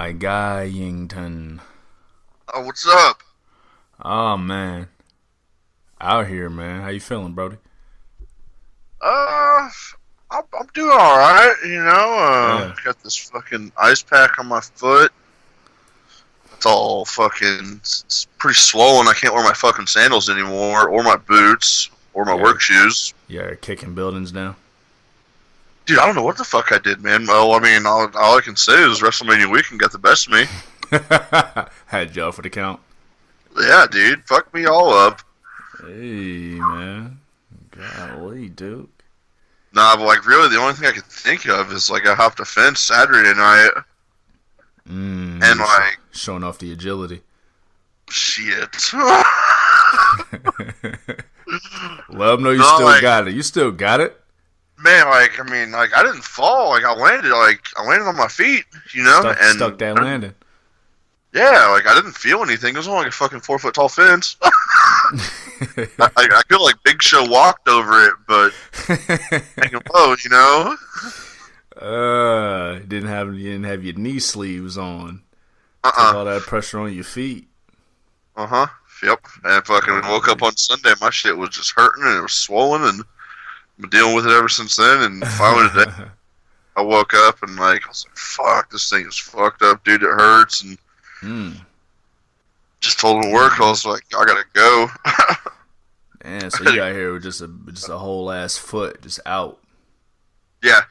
My guy Yington. Oh, what's up? Oh man. Out here, man. How you feeling, Brody? Uh, I'm doing all right. Yeah. Got this fucking ice pack on my foot. It's all fucking. It's pretty swollen. I can't wear my fucking sandals anymore, or my boots, or my work shoes. Yeah, kicking buildings down. Dude, I don't know what the fuck I did, man. Well, I mean, all I can say is WrestleMania weekend got the best of me. Had Joe for the count. Yeah, dude. Fuck me all up. Hey, man. Golly, Duke. Nah, but like really, the only thing I could think of is like I hopped a fence Saturday night, and like showing off the agility. Shit. Let them know you still got it. You still got it, man. Like I mean, like I didn't fall. Like I landed on my feet. Stuck that landing. Yeah, like I didn't feel anything. It was only like a fucking 4 foot tall fence. I feel like Big Show walked over it, but hanging low, You didn't have your knee sleeves on. Took all that pressure on your feet. Yep. And I fucking woke up on Sunday. My shit was just hurting and it was swollen, and I've been dealing with it ever since then. And finally today, I woke up and I was like, "Fuck, this thing is fucked up, dude. It hurts." And just told him to work. I was like, "I gotta go." Man, so you got here with just a whole ass foot just out. Yeah.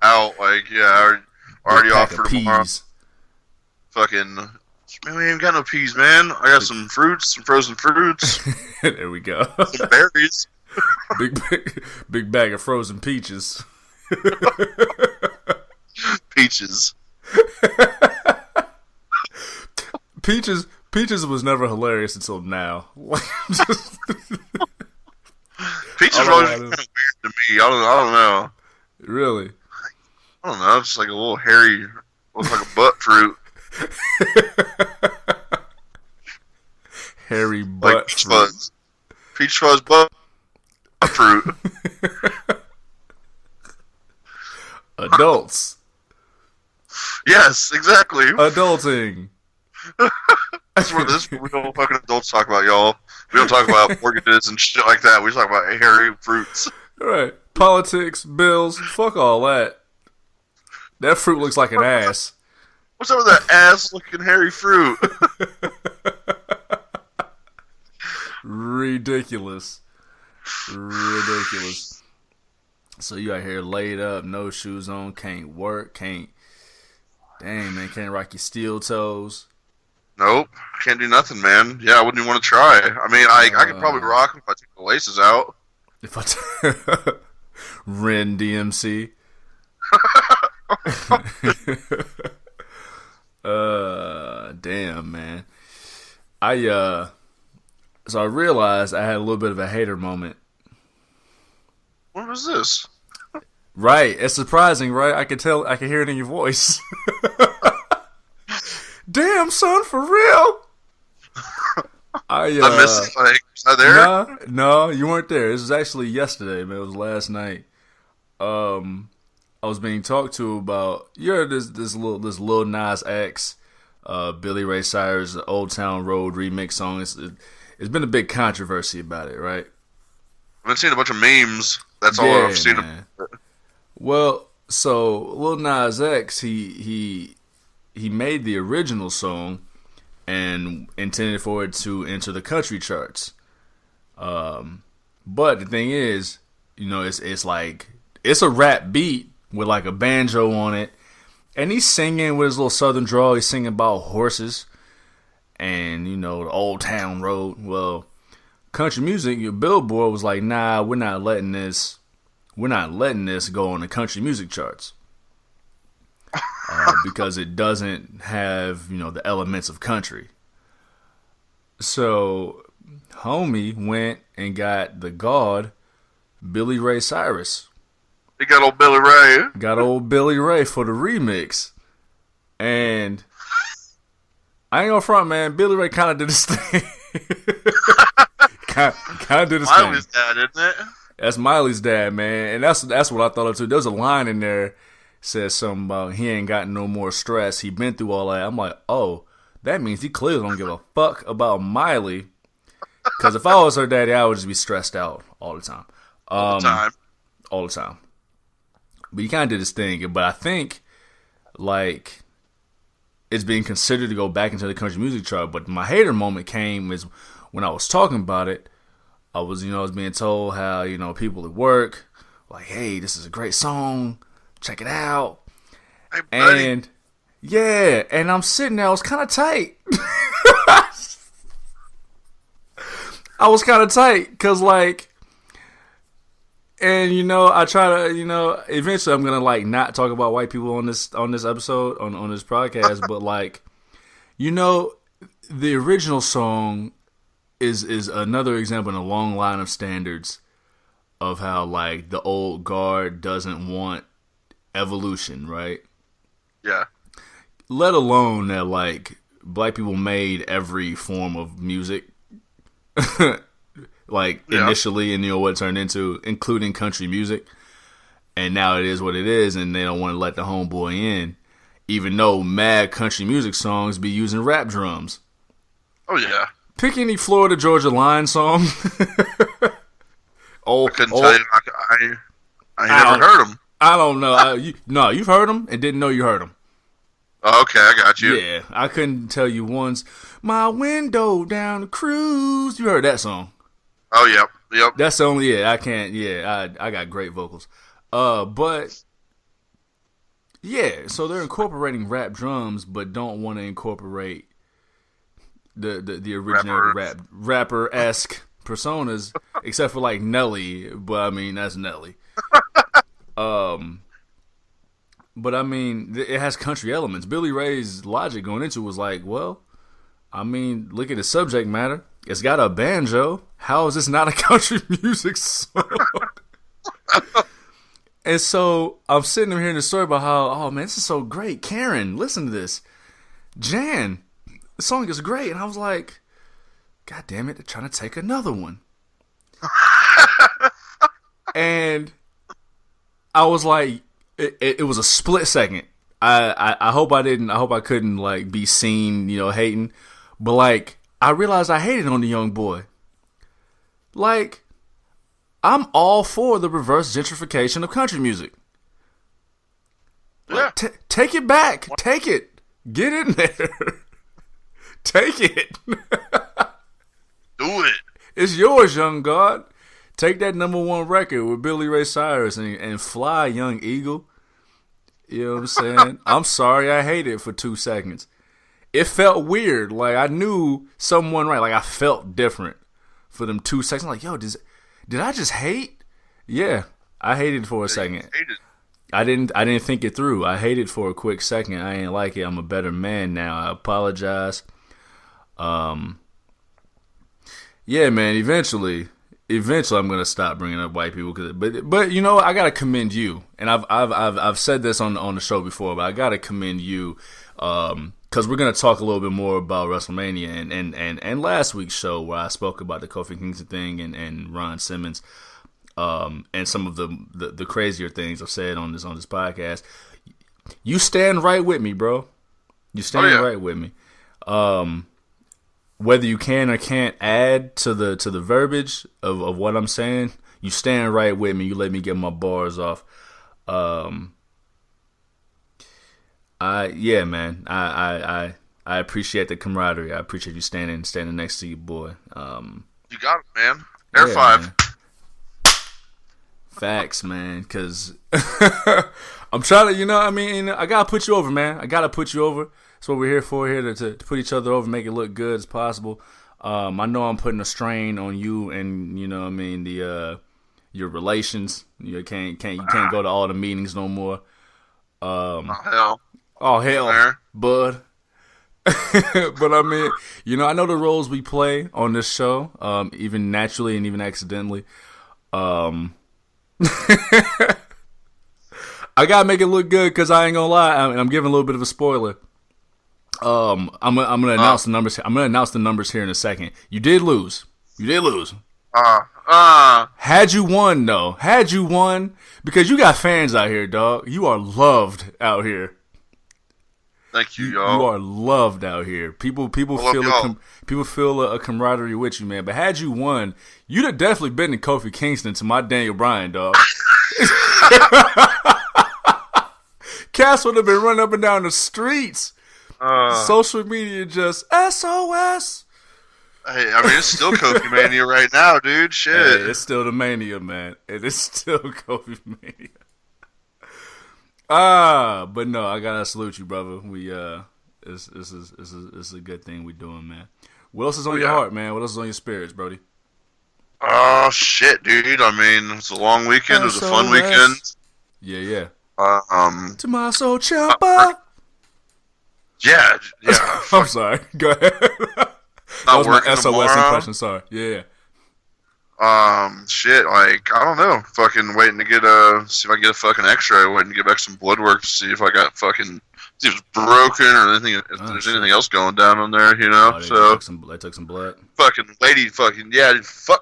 Out, like, yeah, I already offered tomorrow. Fucking, man, we ain't got no peas, man. I got some fruits, some frozen fruits. There we go. Some berries. Big bag of frozen peaches. Peaches. Peaches was never hilarious until now. Peaches are always kind of weird to me. I don't know. Really? I don't know. It's just like a little hairy, looks like a butt fruit. Hairy butt like peach fruit. Fuzz. Peach fuzz butt fruit. Adults. Yes, exactly. Adulting. That's what we don't fucking adults talk about, y'all. We don't talk about mortgages and shit like that. We talk about hairy fruits. All right. Politics, bills, fuck all that. That fruit looks like an ass. What's up with that ass-looking hairy fruit? Ridiculous. So you out here laid up, no shoes on, can't work, can't rock your steel toes. Nope, can't do nothing, man. Yeah, I wouldn't even want to try. I mean, I could probably rock them if I took the laces out. If I Ren DMC. Damn, man. So I realized I had a little bit of a hater moment. What was this? Right, it's surprising, right? I can hear it in your voice. Damn, son, for real? I missed it. Like, was I there? No, you weren't there. This was actually yesterday, man. It was last night. I was being talked to about this Lil Nas X, Billy Ray Cyrus, Old Town Road remix song. It's been a big controversy about it, right? I've been seeing a bunch of memes. That's all I've seen. Well, so Lil Nas X, he made the original song and intended for it to enter the country charts. But the thing is, it's like it's a rap beat with like a banjo on it, and he's singing with his little southern drawl. He's singing about horses and the Old Town Road. Well, country music, your Billboard was like, nah, we're not letting this go on the country music charts. Because it doesn't have, the elements of country. So, homie went and got the God, Billy Ray Cyrus. He got old Billy Ray. Got old Billy Ray for the remix. And I ain't gonna front, man. Billy Ray kind of did his thing. kind of did his thing. Miley's dad, isn't it? That's Miley's dad, man. And that's what I thought of, too. There's a line in there says something about he ain't got no more stress. He been through all that. I'm like, oh, that means he clearly don't give a fuck about Miley. Because if I was her daddy, I would just be stressed out all the time. All the time. But he kind of did his thing. But I think, like, it's being considered to go back into the country music chart. But my hater moment came is when I was talking about it. I was being told how, people at work, like, hey, this is a great song. Check it out. Hey, buddy. And, yeah, and I'm sitting there. I was kind of tight. I was kind of tight because, like, and, I try to, eventually I'm going to, like, not talk about white people on this episode, on this podcast, but, like, the original song is another example in a long line of standards of how, like, the old guard doesn't want evolution, right? Yeah. Let alone that, like, black people made every form of music, like, initially, and what it turned into, including country music. And now it is what it is, and they don't want to let the homeboy in, even though mad country music songs be using rap drums. Oh, yeah. Pick any Florida Georgia Line song. I couldn't tell you. I never heard them. I don't know. You've heard them and didn't know you heard them. Oh, okay, I got you. Yeah, I couldn't tell you once. My window down the cruise. You heard that song? Oh, yep. That's the only. Yeah, I can't. Yeah, I got great vocals. But yeah, so they're incorporating rap drums, but don't want to incorporate the original rapper-esque personas, except for like Nelly. But I mean, that's Nelly. But I mean, it has country elements. Billy Ray's logic going into it was like, well, I mean, look at the subject matter. It's got a banjo. How is this not a country music song? And so I'm sitting there hearing the story about how, oh man, this is so great. Karen, listen to this. Jan, the song is great. And I was like, God damn it, they're trying to take another one. And I was like, it was a split second. I hope I couldn't like be seen, hating. But like, I realized I hated on the young boy. Like, I'm all for the reverse gentrification of country music. Yeah. Take it back. Take it. Get in there. Take it. Do it. It's yours, young God. Take that #1 record with Billy Ray Cyrus and fly, young eagle. You know what I'm saying? I'm sorry I hated it for 2 seconds. It felt weird. Like, I knew someone right. Like, I felt different for them 2 seconds. I'm like, yo, did I just hate? Yeah, I hated for a second. I didn't think it through. I hated for a quick second. I ain't like it. I'm a better man now. I apologize. Yeah, man. Eventually I'm gonna stop bringing up white people. But I gotta commend you, and I've said this on the show before, but I gotta commend you, because we're gonna talk a little bit more about Wrestlemania and last week's show where I spoke about the Kofi Kingston thing and Ron Simmons, and some of the crazier things I've said on this podcast. You stand right with me, bro. You stand right with me. Whether you can or can't add to the verbiage of what I'm saying, you stand right with me. You let me get my bars off. Man. I appreciate the camaraderie. I appreciate you standing next to your boy. You got it, man. Air 5. Man. Facts, man. Because I'm trying to, I gotta put you over, man. I gotta put you over. That's what we're here for, to put each other over, make it look good as possible. I know I'm putting a strain on you and your relations. You can't go to all the meetings no more. Oh hell, bud. But I mean, I know the roles we play on this show, even naturally and even accidentally. I gotta make it look good because I ain't gonna lie. I'm giving a little bit of a spoiler. I'm gonna announce the numbers. I'm gonna announce the numbers here in a second. You did lose. I Had you won, though. Had you won, because you got fans out here, dog. You are loved out here. Thank you, y'all. You are loved out here. People feel a camaraderie with you, man. But had you won, you'd have definitely been in Kofi Kingston to my Daniel Bryan, dog. Cass would have been running up and down the streets. Social media just SOS. Hey, I mean, it's still Kofi Mania right now, dude. Shit. Hey, it's still the Mania, man. It is still Kofi Mania. But no, I gotta salute you, brother. We it's a good thing we doing, man. What else is on your heart, man? What else is on your spirits, Brody? Oh shit, dude. I mean, it's a long weekend. It was a fun weekend. Yeah. Tommaso Ciampa. Yeah. I'm sorry. Go ahead. That was my SOS impression. Sorry. Yeah. Shit, like, I don't know. Fucking waiting to see if I can get a fucking x-ray. Waiting to get back some blood work to see if I got see if it's broken or anything, if there's anything else going down on there, you know? They took some blood. Fucking lady, fuck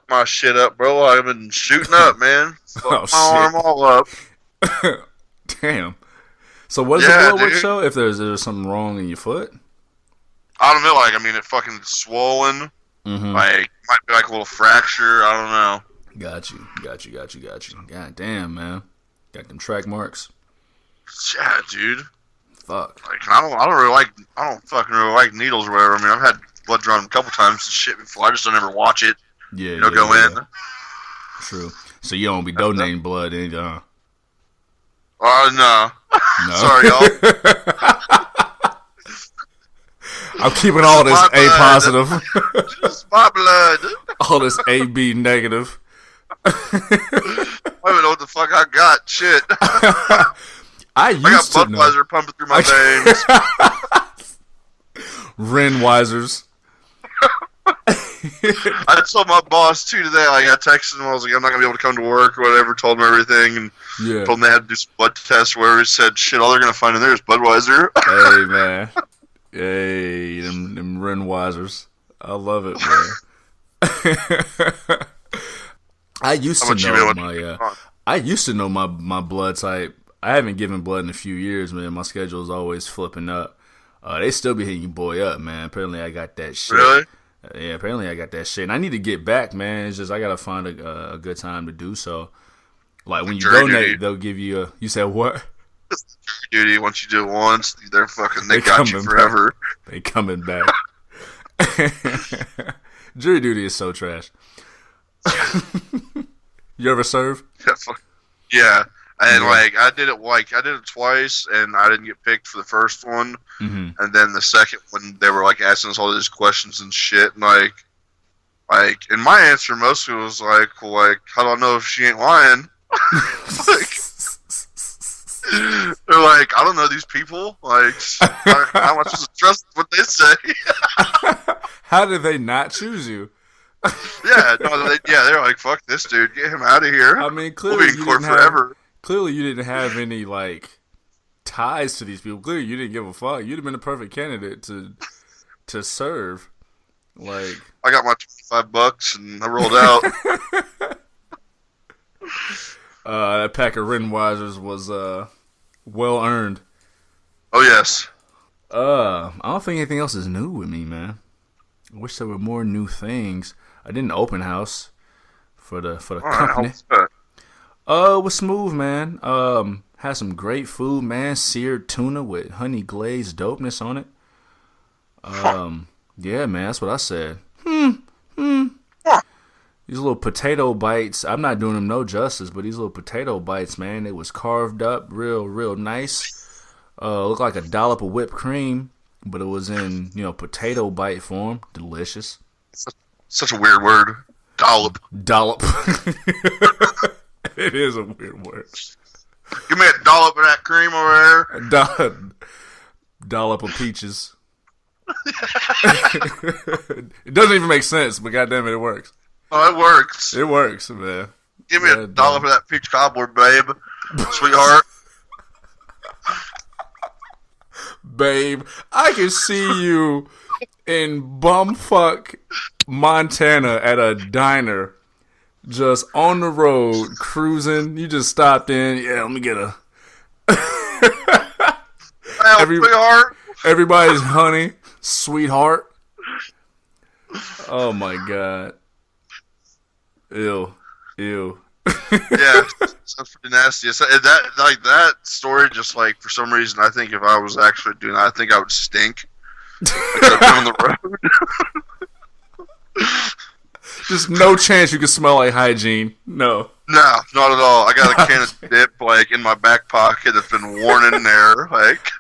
my shit up, bro. I've been shooting up, man. Fuck my arm all up. Damn. So what does the blood work show? If there's something wrong in your foot? I don't know, like, I mean, it fucking swollen. Mm-hmm. Like, might be like a little fracture. I don't know. Got you. God damn, man. Got them track marks. Yeah, dude. Fuck. Like, I don't fucking really like needles or whatever. I mean, I've had blood drawn a couple times and shit before. I just don't ever watch it. Yeah, go in. True. So you don't be donating blood either, huh? No. Sorry, y'all. I'm keeping all this A positive. Just my blood. All this AB negative. I don't even know what the fuck I got. Shit. I got Budweiser pumping through my veins. Renweisers. I told my boss too today. Like, I texted him. I was like, I'm not gonna be able to come to work or whatever. Told him everything and told him they had to do some blood tests. Where he said, "Shit, all they're gonna find in there is Budweiser." Hey man. Hey, them Renweisers. I love it, man. I used to know my blood type. I haven't given blood in a few years, man. My schedule is always flipping up. They still be hitting your boy up, man. Apparently, I got that shit. Really? Yeah, apparently I got that shit. And I need to get back, man. It's just I gotta find a good time to do so. Like when you donate, they'll give you a. You said what? Jury duty. Once you do it once, they got you forever. Back. They coming back. Jury duty is so trash. You ever serve? Yeah. And I did it twice, and I didn't get picked for the first one. Mm-hmm. And then the second one, they were asking us all these questions and shit. And and my answer mostly was how do I know if she ain't lying? They're like, I don't know these people. How much is to trust what they say? How did they not choose you? They're like, fuck this dude, get him out of here. I mean, we'll be in court forever. Clearly, you didn't have any ties to these people. Clearly, you didn't give a fuck. You'd have been a perfect candidate to serve. I got my $25 and I rolled out. That pack of Renweisers was well earned. Oh yes. I don't think anything else is new with me, man. I wish there were more new things. I did an open house for the company. It was smooth, man. Had some great food, man. Seared tuna with honey glazed dopeness on it. Yeah, man, that's what I said. These little potato bites, I'm not doing them no justice, but these little potato bites, man, it was carved up real nice. Looked like a dollop of whipped cream, but it was in, potato bite form. Delicious. Such a weird word. Dollop. It is a weird word. Give me a dollop of that cream over there. Dollop of peaches. It doesn't even make sense, but goddamn it works. Oh, it works. It works, man. Give me a dollop of that peach cobbler, babe. Sweetheart. Babe, I can see you in bumfuck Montana at a diner Just on the road, cruising. You just stopped in. Yeah, let me get a. Everybody's honey, sweetheart. Oh my god. Ew. Yeah, sounds pretty nasty. That story, just like for some reason, I think if I was actually doing that, I think I would stink. Like I've been on the road. Just no chance you could smell like hygiene. No. No, not at all. I got a can of dip like in my back pocket that's been worn in there. Like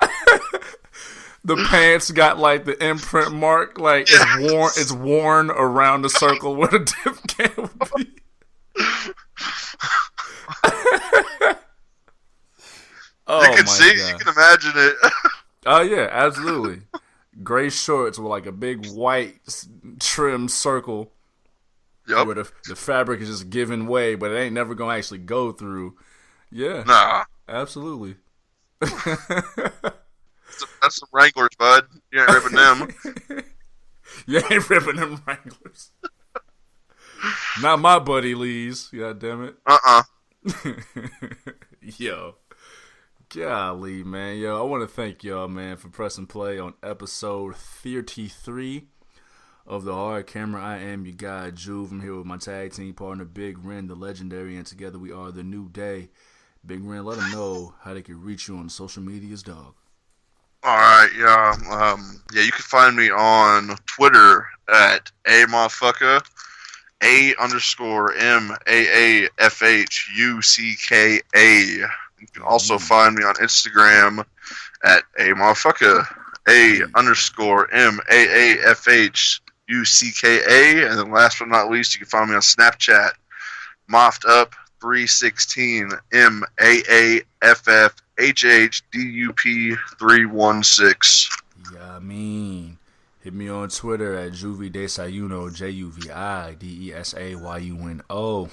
the pants got like the imprint mark, like yes. it's worn around the circle where the dip can would be. Oh, you can see, God. You can imagine it. Oh yeah, absolutely. Gray shorts with like a big white trim circle. Yep. Where the fabric is just giving way, but it ain't never gonna actually go through. Yeah. Nah. Absolutely. That's some Wranglers, bud. You ain't ripping them. You ain't ripping them Wranglers. Not my buddy Lee's. God damn it. Yo. Golly, man. Yo, I want to thank y'all, man, for pressing play on episode 33 of The Hard Camera. I am your guy, Juve. I'm here with my tag team partner, Big Ren, the legendary, and together we are the New Day. Big Ren, let them know how they can reach you on social medias, dog. Alright, yeah. You can find me on Twitter at @amaffucka, _MAAFHUCKA. You can also find me on Instagram at @amaffucka, _MAAFHUCKA. And then last but not least, you can find me on Snapchat, MoffedUp316, MAAFFHHDUP316. Yeah, I mean, hit me on Twitter at Juvie Desayuno, JUVIDESAYUNO.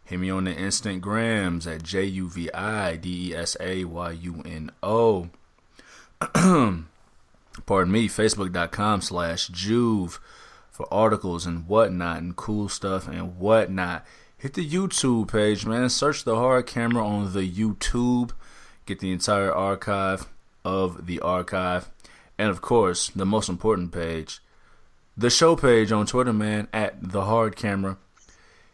Hit me on the Instagrams at JUVIDESAYUNO. Pardon me, Facebook.com/Juve for articles and whatnot and cool stuff and whatnot. Hit the YouTube page, man. Search The Hard Camera on the YouTube. Get the entire archive of the archive. And of course, the most important page, the show page on Twitter, man, at The Hard Camera.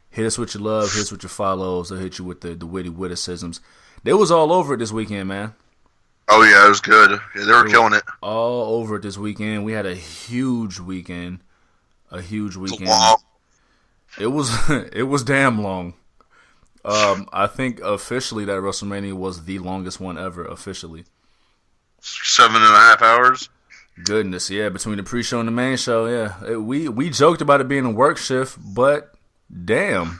Hit us with your love, hit us with your follows. They'll hit you with the witty witticisms. They was all over it this weekend, man. Oh, yeah, it was good. Yeah, they were killing it. All over it this weekend. We had a huge weekend. Wow. It was damn long. I think officially that WrestleMania was the longest one ever, officially. 7.5 hours? Goodness, yeah, between the pre-show and the main show, yeah. We joked about it being a work shift, but damn.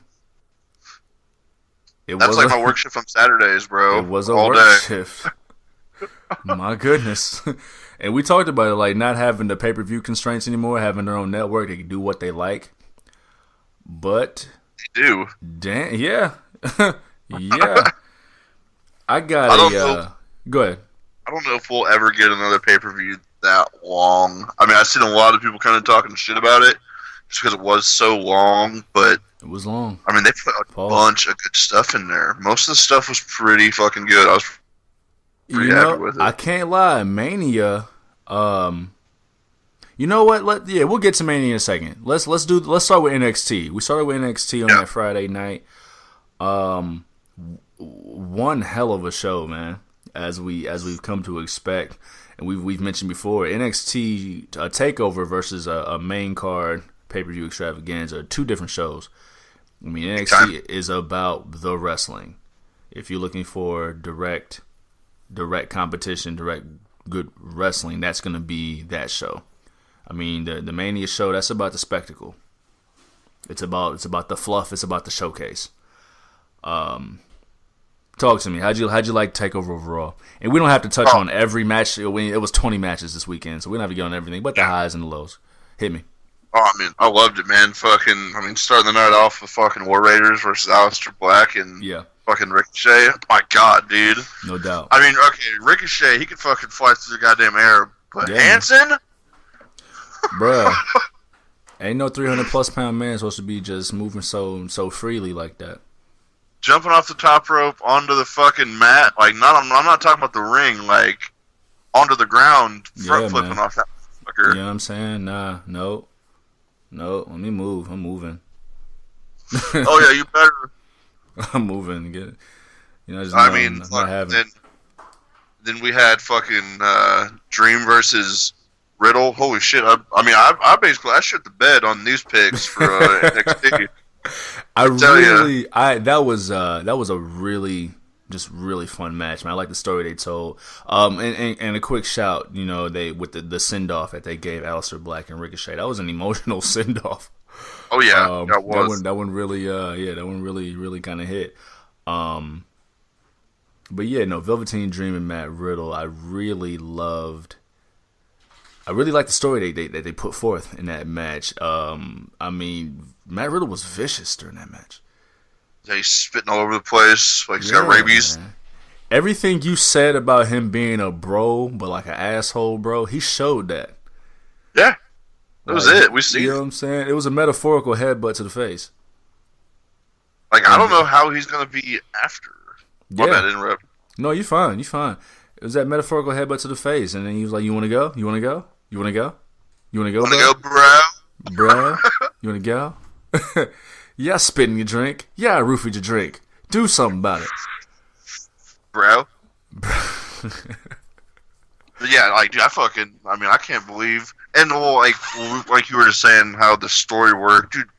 That's like my work shift on Saturdays, bro. It was a work shift. My goodness. And we talked about it, like not having the pay-per-view constraints anymore, having their own network, they can do what they like. But they do. Damn, yeah. Yeah. Go ahead. I don't know if we'll ever get another pay-per-view that long. I mean, I've seen a lot of people kind of talking shit about it just because it was so long, but it was long. I mean, they put a bunch of good stuff in there. Most of the stuff was pretty fucking good. I was pretty happy with it. I can't lie, Mania. You know what? We'll get to Mania in a second. Let's start with NXT. We started with NXT on that Friday night. One hell of a show, man. As we've come to expect, and we've mentioned before, NXT Takeover versus a main card pay-per-view extravaganza are two different shows. I mean, NXT is about the wrestling. If you're looking for direct competition, direct good wrestling, that's going to be that show. I mean, the Mania show, that's about the spectacle. It's about the fluff. It's about the showcase. Talk to me. How'd you like Takeover overall? And we don't have to touch on every match. It was 20 matches this weekend, so we don't have to get on everything, but the highs and the lows. Hit me. Oh, I mean, I loved it, man. Starting the night off with fucking War Raiders versus Aleister Black and fucking Ricochet. My God, dude. No doubt. I mean, okay, Ricochet, he could fucking fly through the goddamn air, but Hanson? Bruh. Ain't no 300+ pound man supposed to be just moving so freely like that. Jumping off the top rope onto the fucking mat, like I'm not talking about the ring, like onto the ground, front flipping off that fucker. You know what I'm saying? Nah, no, let me move. I'm moving. Oh yeah, you better. I'm moving. Get, Then we had fucking Dream versus Riddle. Holy shit! I basically shit the bed on these picks for NXT. That was a really fun match, man. I like the story they told. And a quick shout, they with the send off that they gave Aleister Black and Ricochet. That was an emotional send off. Oh yeah, that was. That one really, that one really kind of hit. But yeah, no, Velveteen Dream and Matt Riddle, I really liked the story they put forth in that match. Matt Riddle was vicious during that match. Yeah, he's spitting all over the place, like he's got rabies. Man. Everything you said about him being a bro, but like an asshole bro, he showed that. Yeah, that was it. We see. You know what I'm saying? It was a metaphorical headbutt to the face. Like, I don't know how he's going to be after. My bad, interrupt. No, you're fine. It was that metaphorical headbutt to the face, and then he was like, "You want to go? You want to go? You want to go? You want to go? Want to go, bro? Bro, you want to go? Yeah, I spit in your drink. Yeah, I roofied your drink. Do something about it, bro." Yeah, like, dude, I can't believe, and like you were just saying how the story worked, dude.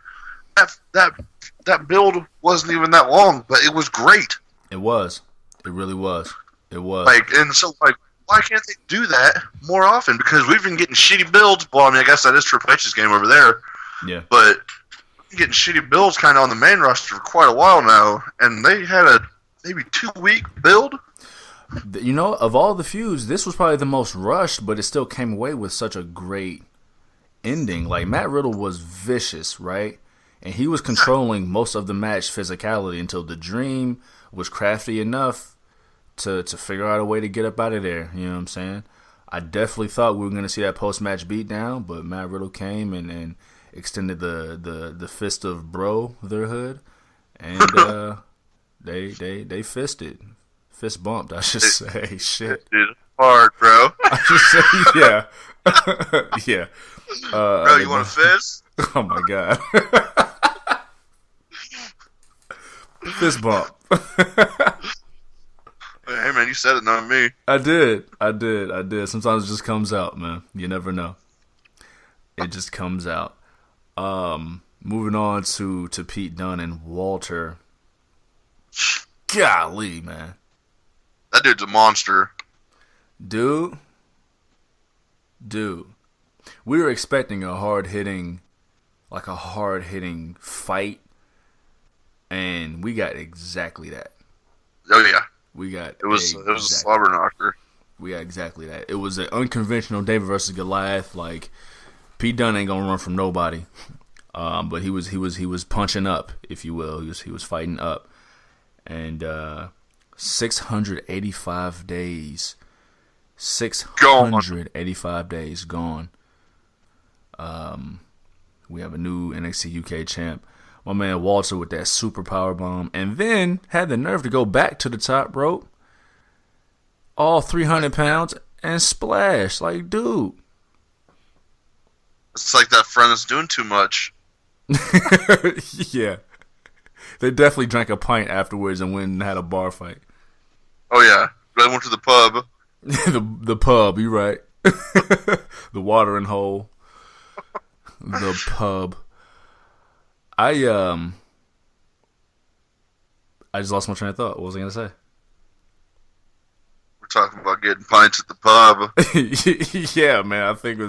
That build wasn't even that long, but it was great. It was. It really was. It was. Like, and so, like, why can't they do that more often? Because we've been getting shitty builds. Well, I guess that is Triple H's game over there. Yeah. But we've been getting shitty builds kind of on the main roster for quite a while now, and they had a maybe 2-week build. Of all the feuds, this was probably the most rushed, but it still came away with such a great ending. Like, Matt Riddle was vicious, right? And he was controlling most of the match physicality until the Dream was crafty enough to figure out a way to get up out of there. You know what I'm saying? I definitely thought we were going to see that post-match beatdown, but Matt Riddle came and extended the fist of brotherhood, and they fisted. Fist bumped, I should say. Shit. Dude, hard, bro. I should say, yeah. Yeah. Bro, you want a fist? Oh, my God. Fist bump. Hey, man, you said it, not me. I did. Sometimes it just comes out, man. You never know. It just comes out. Moving on to Pete Dunne and Walter. Golly, man. That dude's a monster. Dude. We were expecting a hard-hitting fight, and we got exactly that. Oh, yeah. It was a slobber knocker. We got exactly that. It was an unconventional David versus Goliath. Like, Pete Dunne ain't gonna run from nobody. But he was punching up, if you will. He was fighting up. And 685 days. 685 days gone. We have a new NXT UK champ. My man Walter with that super power bomb, and then had the nerve to go back to the top rope, all 300 pounds, and splash. Like, dude. It's like that friend that's doing too much. Yeah. They definitely drank a pint afterwards and went and had a bar fight. Oh, yeah. They went to the pub. the pub, you right. The watering hole. The pub. I just lost my train of thought. What was I going to say? We're talking about getting pints at the pub. Yeah, man. I think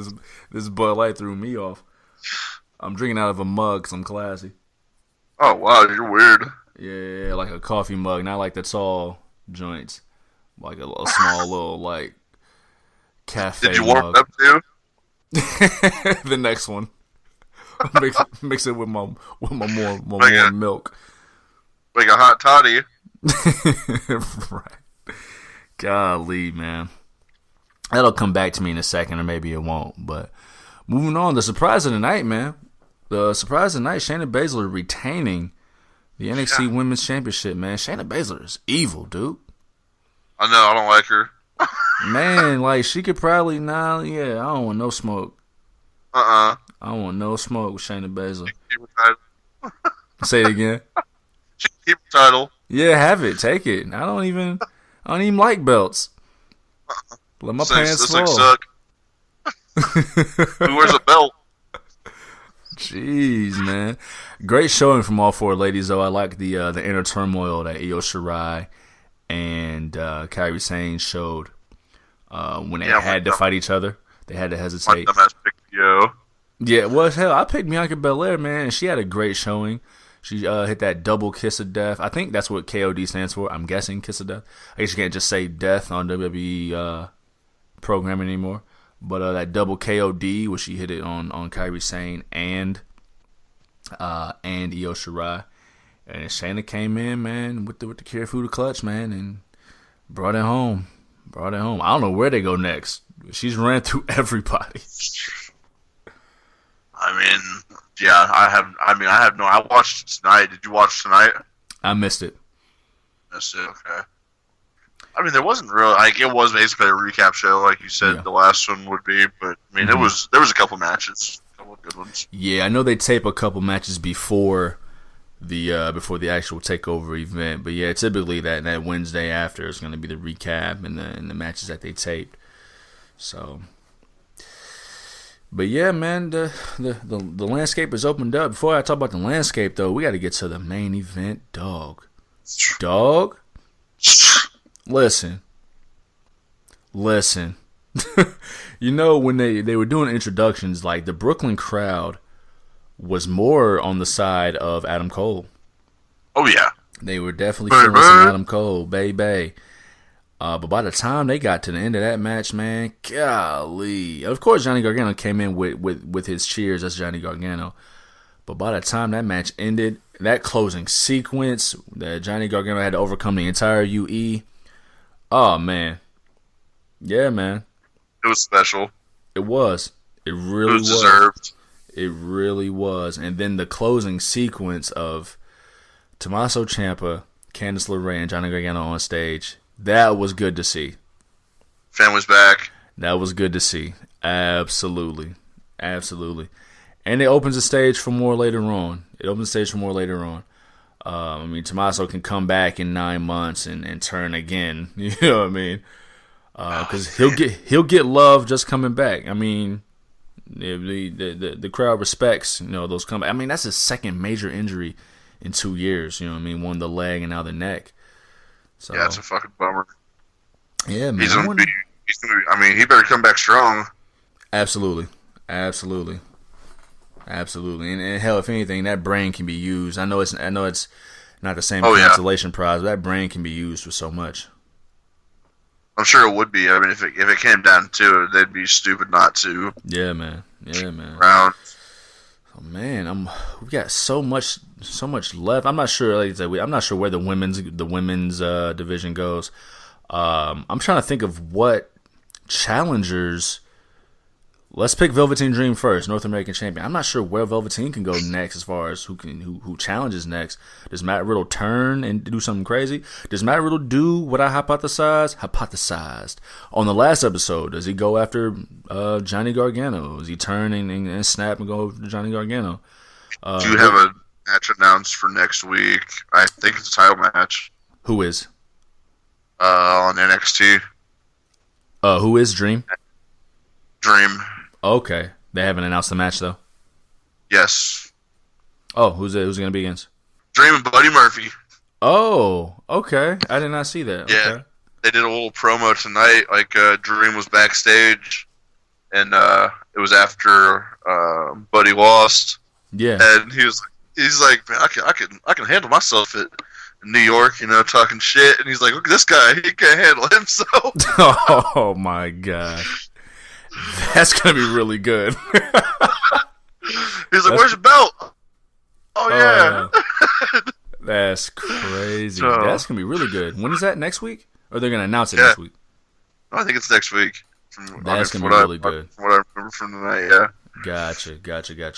this Bud Light threw me off. I'm drinking out of a mug because I'm classy. Oh, wow. You're weird. Yeah, like a coffee mug. Not like the tall joints. Like a small little, like, cafe Did you warm mug. up, too? The next one. Mix it with my more warm milk. Like a hot toddy. Right. Golly, man. That'll come back to me in a second, or maybe it won't. But moving on, the surprise of the night, man. The surprise tonight, Shayna Baszler retaining the NXT Women's Championship, man. Shayna Baszler is evil, dude. I know, I don't like her. Man, like, she could probably, I don't want no smoke. I don't want no smoke with Shayna Baszler. Say it again. She can keep her title. Yeah, have it. Take it. I don't even like belts. Let my pants fall. Suck. Who wears a belt? Jeez, man. Great showing from all four ladies, though. I like the inner turmoil that Io Shirai and Kairi Sane showed when they had to fight each other. They had to hesitate. Yeah, well, hell, I picked Bianca Belair, man, and she had a great showing. She hit that double kiss of death. I think that's what KOD stands for. I'm guessing kiss of death. I guess you can't just say death on WWE programming anymore. But that double KOD, where she hit it on Kairi Sane and Io Shirai. And Shayna came in, man, with the Kirifuda clutch, man, and brought it home. I don't know where they go next. She's ran through everybody. I watched it tonight. Did you watch tonight? I missed it. Okay. I mean, there wasn't really, it was basically a recap show, like you said, the last one would be, but, I mean, there was a couple matches, a couple of good ones. Yeah, I know they tape a couple matches before the actual takeover event, but yeah, typically that Wednesday after is going to be the recap and the matches that they taped. So, but yeah, man, the landscape has opened up. Before I talk about the landscape, though, we got to get to the main event, dog. Listen. You know, when they were doing introductions, like, the Brooklyn crowd was more on the side of Adam Cole. Oh, yeah. They were definitely feeling some Adam Cole, baby. But by the time they got to the end of that match, man, golly. Of course, Johnny Gargano came in with his cheers. That's Johnny Gargano. But by the time that match ended, that closing sequence that Johnny Gargano had to overcome the entire UE. Oh, man. Yeah, man. It was special. It was. It really was. Deserved. It really was. And then the closing sequence of Tommaso Ciampa, Candice LeRae, and Johnny Gargano on stage. That was good to see. Family's back. That was good to see. Absolutely. And it opens the stage for more later on. I mean, Tommaso can come back in 9 months and turn again. You know what I mean? Because he'll get love just coming back. I mean, the crowd respects those comebacks. I mean, that's his second major injury in 2 years. You know what I mean? One the leg and now the neck. So, yeah, it's a fucking bummer. Yeah, man. He's gonna be. I mean, he better come back strong. Absolutely. And hell, if anything, that brain can be used. I know it's not the same consolation prize, but that brain can be used for so much. I'm sure it would be. I mean, if it came down to it, they'd be stupid not to. Yeah, man. Round. Oh man, we got so much left. I'm not sure. Like I said, I'm not sure where the women's division goes. I'm trying to think of what challengers. Let's pick Velveteen Dream first, North American champion. I'm not sure where Velveteen can go next as far as who challenges next. Does Matt Riddle turn and do something crazy? Does Matt Riddle do what I hypothesized on the last episode? Does he go after Johnny Gargano? Does he turn and snap and go after Johnny Gargano? Do you have a match announced for next week? I think it's a title match. Who is? On NXT. Who is Dream? Dream. Okay. They haven't announced the match, though? Yes. Oh, who's it going to be against? Dream and Buddy Murphy. Oh, okay. I did not see that. Yeah. Okay. They did a little promo tonight. Like, Dream was backstage, and it was after Buddy lost. Yeah. And he's like, man, I can handle myself in New York, talking shit. And he's like, look at this guy. He can't handle himself. Oh, my God. That's going to be really good. He's like, where's your belt? Oh, yeah. That's crazy. That's going to be really good. When is that? Next week? Or they're going to announce it next week? I think it's next week. That's going to be really good. From what I remember from tonight, yeah. Gotcha.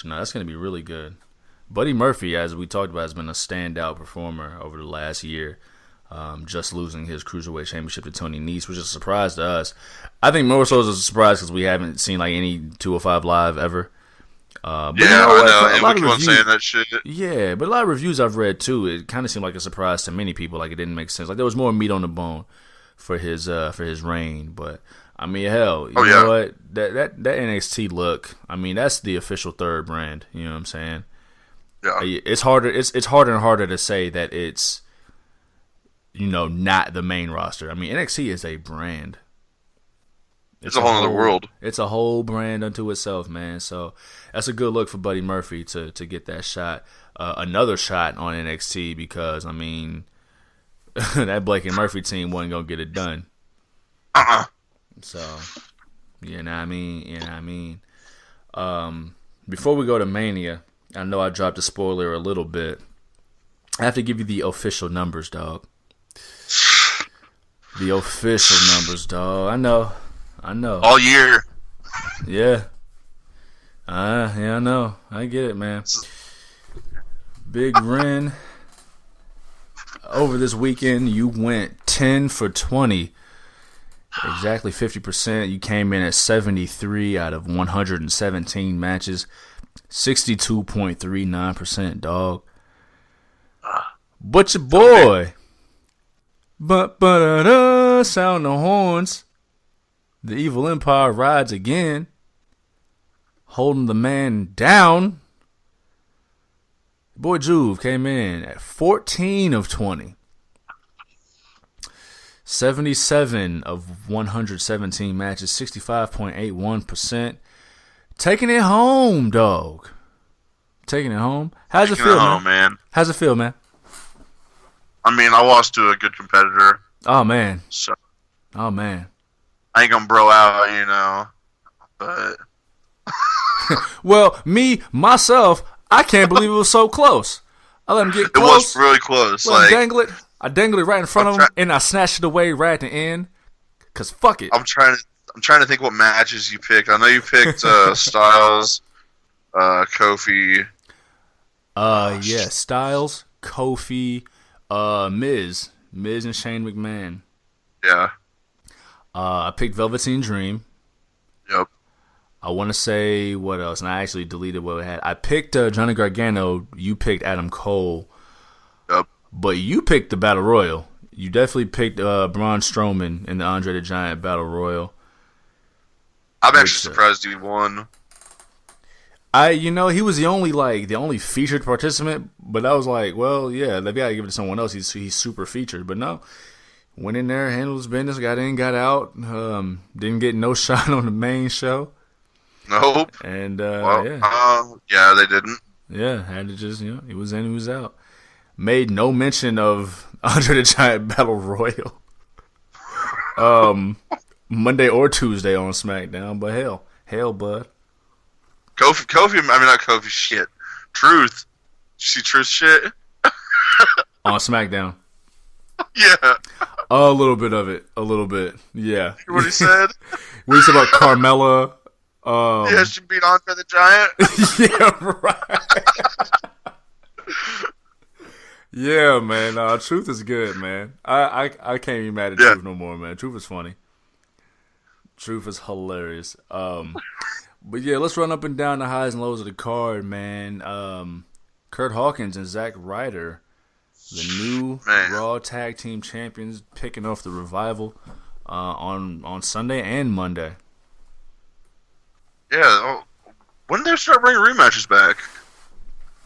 No, that's gonna be really good. Buddy Murphy, as we talked about, has been a standout performer over the last year. Just losing his cruiserweight championship to Tony Nese, which is a surprise to us. I think more so is a surprise because we haven't seen like any 205 Live ever. But yeah, you know what? I know. And we keep on reviews, saying that shit. Yeah, but a lot of reviews I've read too, it kind of seemed like a surprise to many people. Like it didn't make sense. Like there was more meat on the bone for his reign. But I mean, hell, you know what? That NXT look. I mean, that's the official third brand. You know what I'm saying? Yeah. It's harder. It's harder and harder to say that it's, not the main roster. I mean, NXT is a brand. It's a whole other world. It's a whole brand unto itself, man. So that's a good look for Buddy Murphy to get that shot, another shot on NXT because I mean, that Blake and Murphy team wasn't gonna get it done. So, you know what I mean. Before we go to Mania, I know I dropped a spoiler a little bit. I have to give you the official numbers, dog. The official numbers, dog. I know. All year. Yeah. Yeah, I know. I get it, man. Big Ren. Over this weekend, you went 10 for 20. Exactly 50%. You came in at 73 out of 117 matches. 62.39%, dog. But your boy. Sound the horns. The Evil Empire rides again. Holding the man down. Boy Juve came in at 14 of 20. 77 of 117 matches. 65.81%. Taking it home, dog. Taking it home. How's it feel, man? How's it feel, man? I mean, I lost to a good competitor. Oh, man. So, oh, man. I ain't gonna bro out, but... Well, myself, I can't believe it was so close. I let him get close. It was really close. Let him dangle it. I dangled it right in front of him, and I snatched it away right at the end. Because fuck it. I'm trying to think what matches you picked. I know you picked Styles, Kofi. Yeah, Styles, Kofi, Miz and Shane McMahon. Yeah. I picked Velveteen Dream. Yep. I want to say what else, and I actually deleted what I had. I picked Johnny Gargano. You picked Adam Cole. Yep. But you picked the Battle Royal. You definitely picked Braun Strowman in the Andre the Giant Battle Royal. I'm actually surprised he won. He was the only featured participant, but I was like, well, yeah, they gotta give it to someone else. He's super featured, but no, went in there, handled his business, got in, got out, didn't get no shot on the main show. Nope. And yeah, they didn't. Yeah, had to just he was in, he was out. Made no mention of Andre the Giant Battle Royal. Monday or Tuesday on SmackDown, but hell, bud. Kofi, I mean not Kofi, shit. Truth. Did you see Truth shit? On SmackDown. Yeah. A little bit of it. A little bit. Yeah. Hear what he said? What he said about Carmella. Yeah, she beat Andre the Giant. Yeah, right. Yeah, man. Truth is good, man. I can't be mad at Truth no more, man. Truth is funny. Truth is hilarious. But yeah, let's run up and down the highs and lows of the card, man. Kurt Hawkins and Zack Ryder, the new Raw Tag Team Champions, picking off the Revival on Sunday and Monday. Yeah. When do they start bringing rematches back?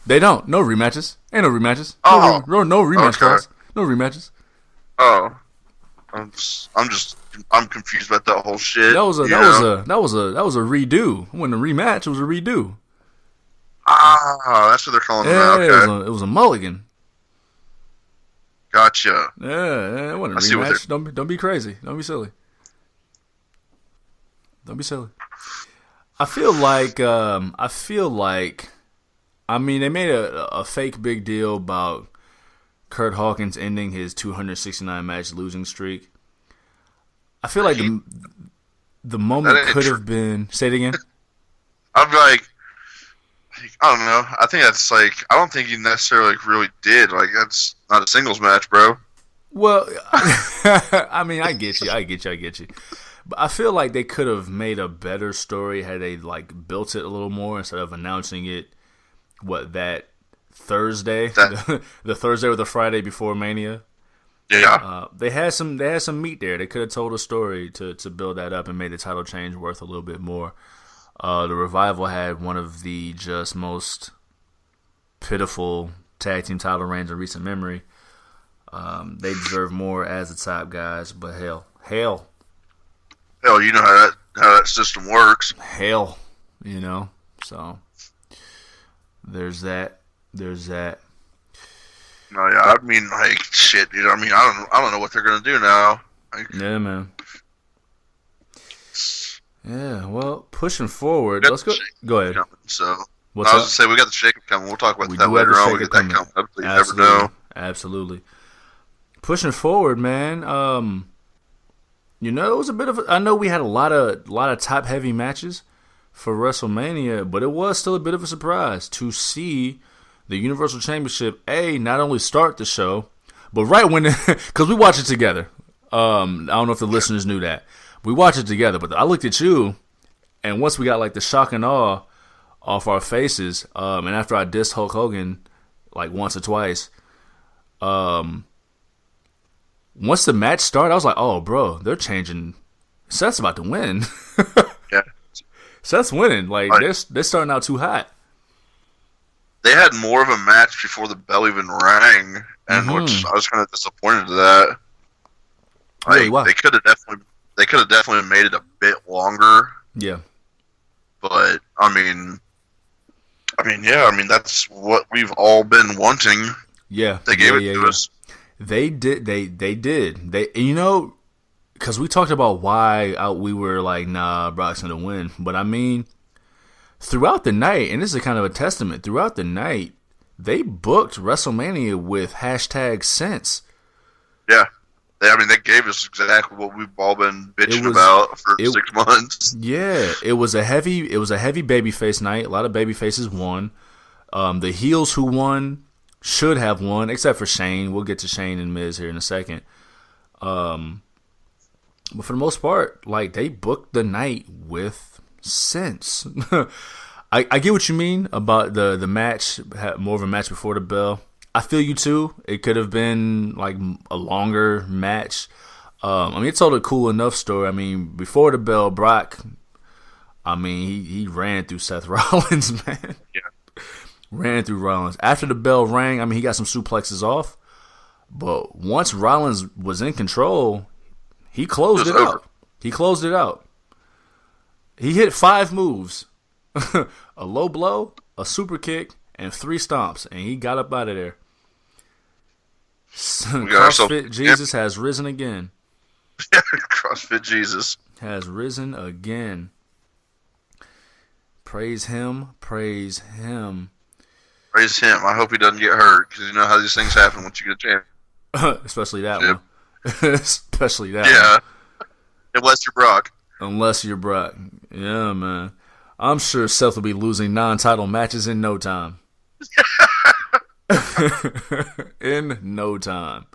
They don't. No rematches. Ain't no rematches. Oh. No rematch calls. No rematches. Oh. I'm confused about that whole shit. That was a redo. It wasn't a rematch. It was a redo. Ah, that's what they're calling it. Okay. It was a mulligan. Gotcha. Yeah, it wasn't a rematch. Don't be crazy. Don't be silly. Don't be silly. I feel like I mean, they made a fake big deal about Kurt Hawkins ending his 269 match losing streak. I feel like the moment could have been. Say it again. I'm like, I don't know. I think that's like, I don't think he necessarily like, really did. Like, that's not a singles match, bro. Well, I mean, I get you. But I feel like they could have made a better story had they like built it a little more instead of announcing it. That Thursday, the Thursday or the Friday before Mania. Yeah, they had some meat there. They could have told a story to build that up and made the title change worth a little bit more. The Revival had one of the just most pitiful tag team title reigns in recent memory. They deserve more as the top guys, but hell, you know how that system works. Hell, so there's that. No, yeah, I mean, like, shit, dude. I mean, I don't know what they're gonna do now. Like, yeah, man. Yeah, well, pushing forward, let's go. Go ahead. Coming, so, what's I was up? gonna say we got the shakeup coming. We'll talk about that later on. We got that coming up. You never know. Absolutely. Pushing forward, man. It was a bit of. I know we had a lot of top heavy matches for WrestleMania, but it was still a bit of a surprise to see the Universal Championship not only start the show, but right when because we watched it together. I don't know if the listeners knew that. We watched it together, but I looked at you, and once we got like the shock and awe off our faces, and after I dissed Hulk Hogan like once or twice, once the match started, I was like, "Oh, bro, they're changing. Seth's about to win." Yeah, Seth's winning. Like they're starting out too hot. They had more of a match before the bell even rang, and which I was kind of disappointed to that. Like, really, wow. They could have definitely made it a bit longer. Yeah, but I mean, that's what we've all been wanting. Yeah, they gave it to us. They did. They did. Because we talked about why we were like, nah, Brock's gonna win. But I mean, throughout the night, and this is kind of a testament. Throughout the night, they booked WrestleMania with #sense. Yeah. They gave us exactly what we've all been bitching about for 6 months. Yeah, it was a heavy babyface night. A lot of babyfaces won. The heels who won should have won, except for Shane. We'll get to Shane and Miz here in a second. But for the most part, like, they booked the night with sense. I get what you mean about the match, more of a match before the bell. I feel you too. It could have been like a longer match. It told a cool enough story. I mean, before the bell, Brock, he ran through Seth Rollins, man. Yeah. Ran through Rollins. After the bell rang, he got some suplexes off. But once Rollins was in control, he closed it out. He closed it out. He hit 5 moves. A low blow, a super kick, and 3 stomps. And he got up out of there. CrossFit Jesus has risen again. CrossFit Jesus has risen again. Praise him. Praise him. Praise him. I hope he doesn't get hurt, because you know how these things happen once you get a chance. Especially that one. Especially that one. Yeah. Unless you're Brock. Unless you're Brock. Yeah, man. I'm sure Seth will be losing non-title matches in no time. In no time.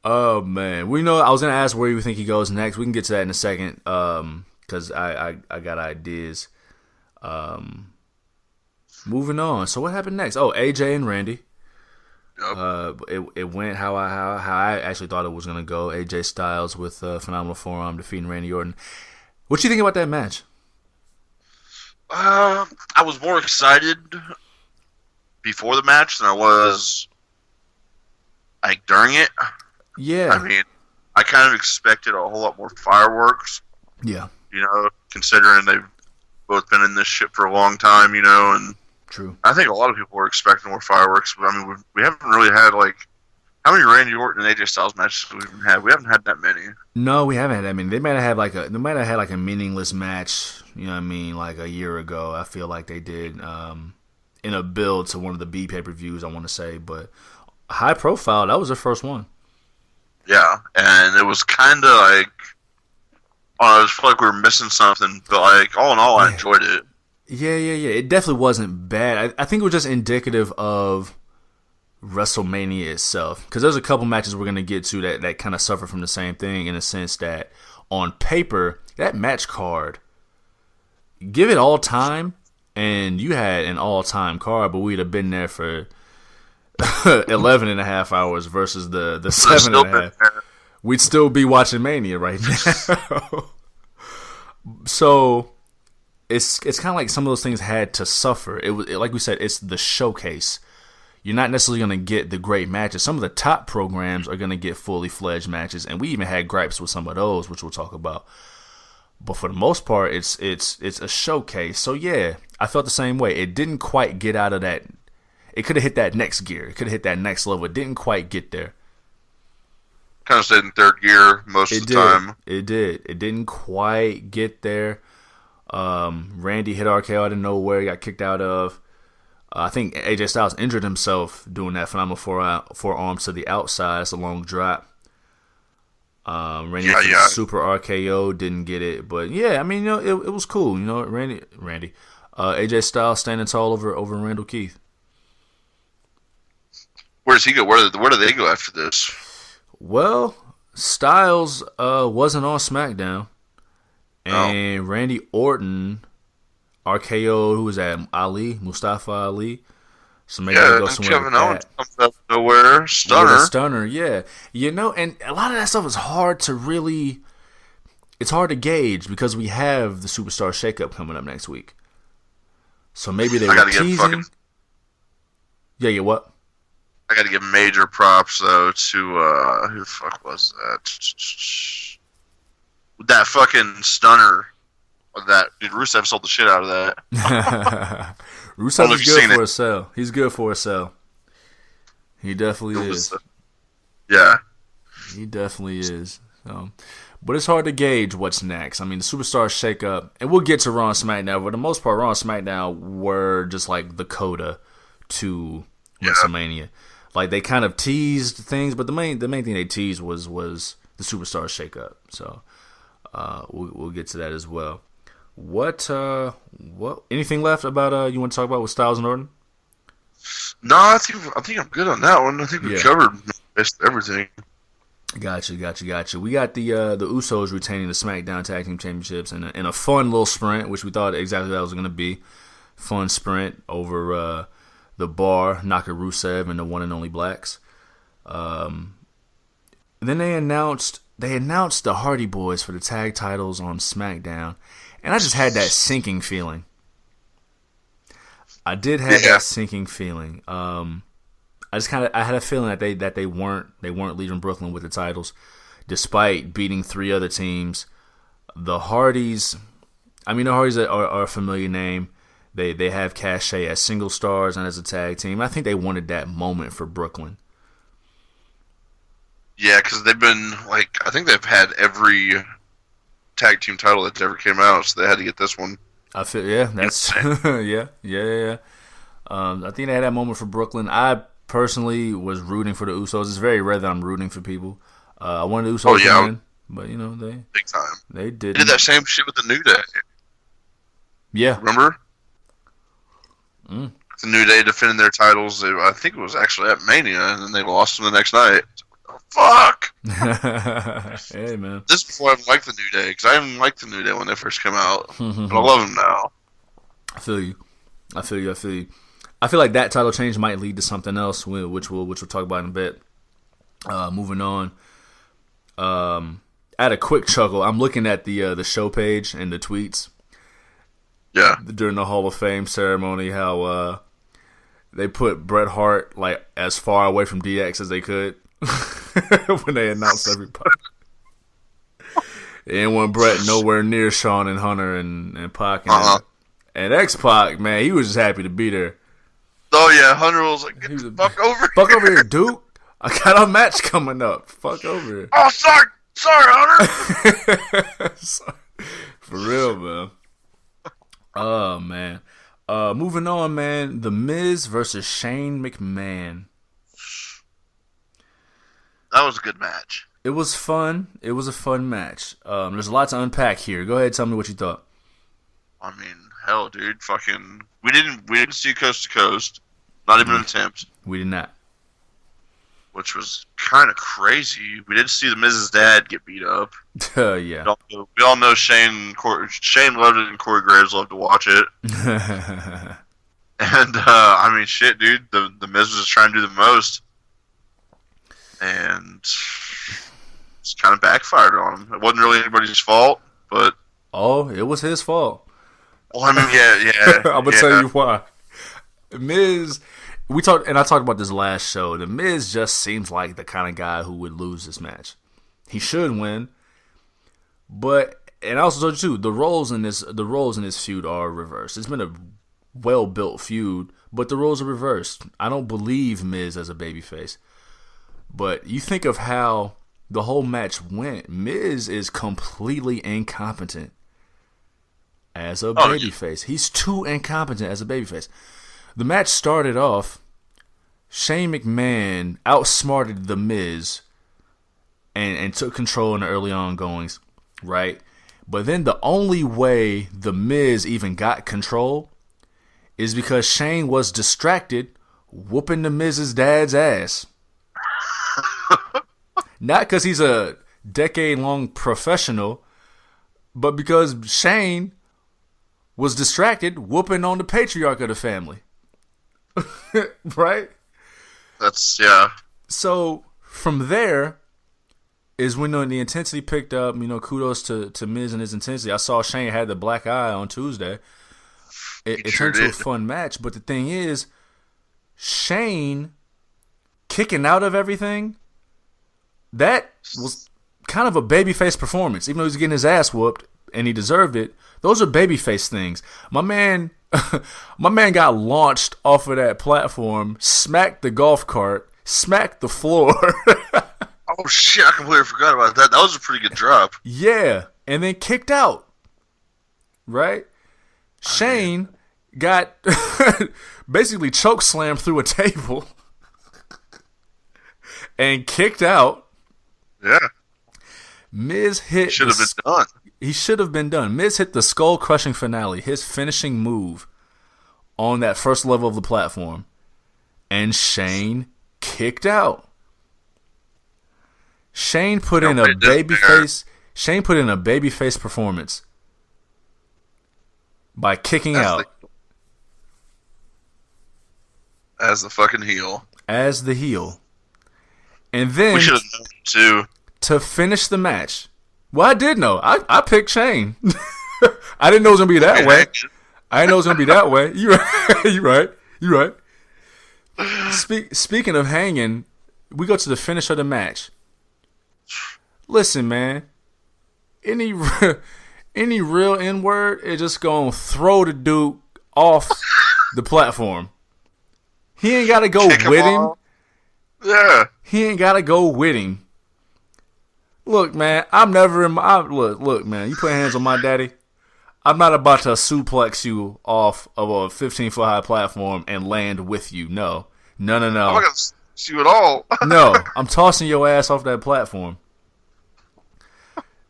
Oh, man. I was going to ask where you think he goes next. We can get to that in a second, because I got ideas. Moving on. So what happened next? Oh, AJ and Randy. Yep. It went how I actually thought it was going to go. AJ Styles with Phenomenal Forearm defeating Randy Orton. What you think about that match? I was more excited before the match than I was like during it. Yeah. I kind of expected a whole lot more fireworks. Yeah. Considering they've both been in this shit for a long time, and true. I think a lot of people were expecting more fireworks. But, we haven't really had, like, how many Randy Orton and AJ Styles matches have we even had? We haven't had that many. No, we haven't had that many. They might have had a meaningless match, like a year ago. I feel like they did in a build to one of the B pay-per-views, I want to say. But high profile, that was their first one. Yeah, and it was kind of like, I just felt like we were missing something. But, like, all in all, I enjoyed it. Yeah. It definitely wasn't bad. I think it was just indicative of WrestleMania itself, because there's a couple matches we're gonna get to that kind of suffer from the same thing, in a sense that on paper that match card, give it all time, and you had an all time card, but we'd have been there for 11 and a half hours versus the 7 and a half. We'd still be watching Mania right now. So it's kind of like some of those things had to suffer. Like we said, it's the showcase. You're not necessarily going to get the great matches. Some of the top programs are going to get fully fledged matches, and we even had gripes with some of those, which we'll talk about. But for the most part, it's a showcase. So yeah, I felt the same way. It didn't quite get out of that. It could have hit that next gear. It could have hit that next level. It didn't quite get there. Kind of stayed in third gear most of the time. It did. It didn't quite get there. Randy hit RKO out of nowhere. He got kicked out of. I think AJ Styles injured himself doing that phenomenal forearms to the outside. It's a long drop. Randy super RKO, didn't get it, but yeah, I mean, it was cool. Randy, AJ Styles standing tall over Randall Keith. Where does he go? Where do they go after this? Well, Styles wasn't on SmackDown, and Randy Orton RKO, who was that? Mustafa Ali. So maybe they'll go somewhere Kevin Owens comes out of nowhere. Stunner, yeah. And a lot of that stuff is hard to really... It's hard to gauge because we have the Superstar Shakeup coming up next week. So maybe they were teasing... Yeah, what? I gotta give major props, though, to... who the fuck was that? That fucking Stunner. That dude, Rusev sold the shit out of that. Rusev is good for a sell. He's good for a sell. He definitely is. Yeah. He definitely is. But it's hard to gauge what's next. I mean, the Superstar Shakeup, and we'll get to Raw and SmackDown, but for the most part, Raw and SmackDown were just like the coda to WrestleMania. Like, they kind of teased things, but the main thing they teased was the Superstar Shakeup. So we'll get to that as well. What anything left about you want to talk about with Styles and Orton? No, I think I'm good on that one. I think we covered everything. Gotcha. We got the Usos retaining the SmackDown Tag Team Championships in a fun little sprint, which we thought exactly that was going to be. Fun sprint over the Bar, Naka, Rusev, and the one and only Blacks. Then they announced the Hardy Boys for the tag titles on SmackDown. And I just had that sinking feeling. I did have that sinking feeling. I had a feeling that they weren't leaving Brooklyn with the titles, despite beating 3 other teams. The Hardys are a familiar name. They have cachet as single stars and as a tag team. I think they wanted that moment for Brooklyn. Yeah, because they've been I think they've had every tag team title that ever came out, so they had to get this one. I feel that's yeah. I think they had that moment for Brooklyn. I personally was rooting for the Usos. It's very rare that I'm rooting for people. I wanted the Usos to win, but they big time. They did that same shit with the New Day. Yeah, remember? The New Day defending their titles. I think it was actually at Mania, and then they lost them the next night. Fuck! Hey, man. This is before I even liked the New Day, because I didn't like the New Day when they first came out. But I love them now. I feel you. I feel like that title change might lead to something else, which we'll talk about in a bit. Moving on. I had a quick chuckle. I'm looking at the show page and the tweets. Yeah. During the Hall of Fame ceremony, how they put Bret Hart as far away from DX as they could. When they announced everybody. They didn't want Bret nowhere near Shawn and Hunter and Pac and X-Pac, man, he was just happy to be there. Oh yeah, Hunter was like, "Get the fuck over here. Fuck over here, Duke. I got a match coming up. Fuck over here." Oh, sorry, Hunter. For real, man. Oh, man. Moving on, man. The Miz versus Shane McMahon. That was a good match. It was fun. It was a fun match. There's a lot to unpack here. Go ahead and tell me what you thought. I mean, hell, dude. Fucking, we didn't see Coast to Coast, not even an attempt. We did not. Which was kind of crazy. We did see the Miz's dad get beat up. Yeah. We all know Shane loved it, and Corey Graves loved to watch it. And I mean, shit, dude. The Miz was just trying to do the most, and it's kind of backfired on him. It wasn't really anybody's fault, but it was his fault. Well, I mean, yeah. I'm gonna tell you why. Miz, I talked about this last show. The Miz just seems like the kind of guy who would lose this match. He should win, and I also told you too, the roles in this feud are reversed. It's been a well-built feud, but the roles are reversed. I don't believe Miz as a babyface, but you think of how the whole match went. Miz is completely incompetent as a babyface. He's too incompetent as a babyface. The match started off, Shane McMahon outsmarted The Miz and took control in the early ongoings, right? But then the only way The Miz even got control is because Shane was distracted whooping The Miz's dad's ass. Not because he's a decade-long professional, but because Shane was distracted whooping on the patriarch of the family. Right? Yeah. So from there is when the intensity picked up. Kudos to Miz and his intensity. I saw Shane had the black eye on Tuesday. It turned into a fun match, but the thing is, Shane kicking out of everything, that was kind of a babyface performance. Even though he's getting his ass whooped and he deserved it, those are babyface things. My man got launched off of that platform, smacked the golf cart, smacked the floor. Oh shit! I completely forgot about that. That was a pretty good drop. Yeah, and then kicked out. Right? Shane got basically choke slammed through a table and kicked out. Yeah. Miz hit. Should have been done. He should have been done. Miz hit the skull crushing finale, his finishing move on that first level of the platform, and Shane kicked out. Shane put in a babyface. Shane put in a babyface performance by kicking out as the fucking heel. As the heel, and then we should have known too to finish the match. Well, I did know. I picked Shane. I didn't know it was gonna be that way. I didn't know it was gonna be that way. You right. You right. Speaking of hanging, we go to the finish of the match. Listen, man. Any real N-word is just gonna throw the dude off the platform. He ain't gotta go with him. Yeah. He ain't gotta go with him. Look, man, I'm never in my... Look, man, you put hands on my daddy, I'm not about to suplex you off of a 15-foot high platform and land with you. No. I'm not going to see you at all. No, I'm tossing your ass off that platform.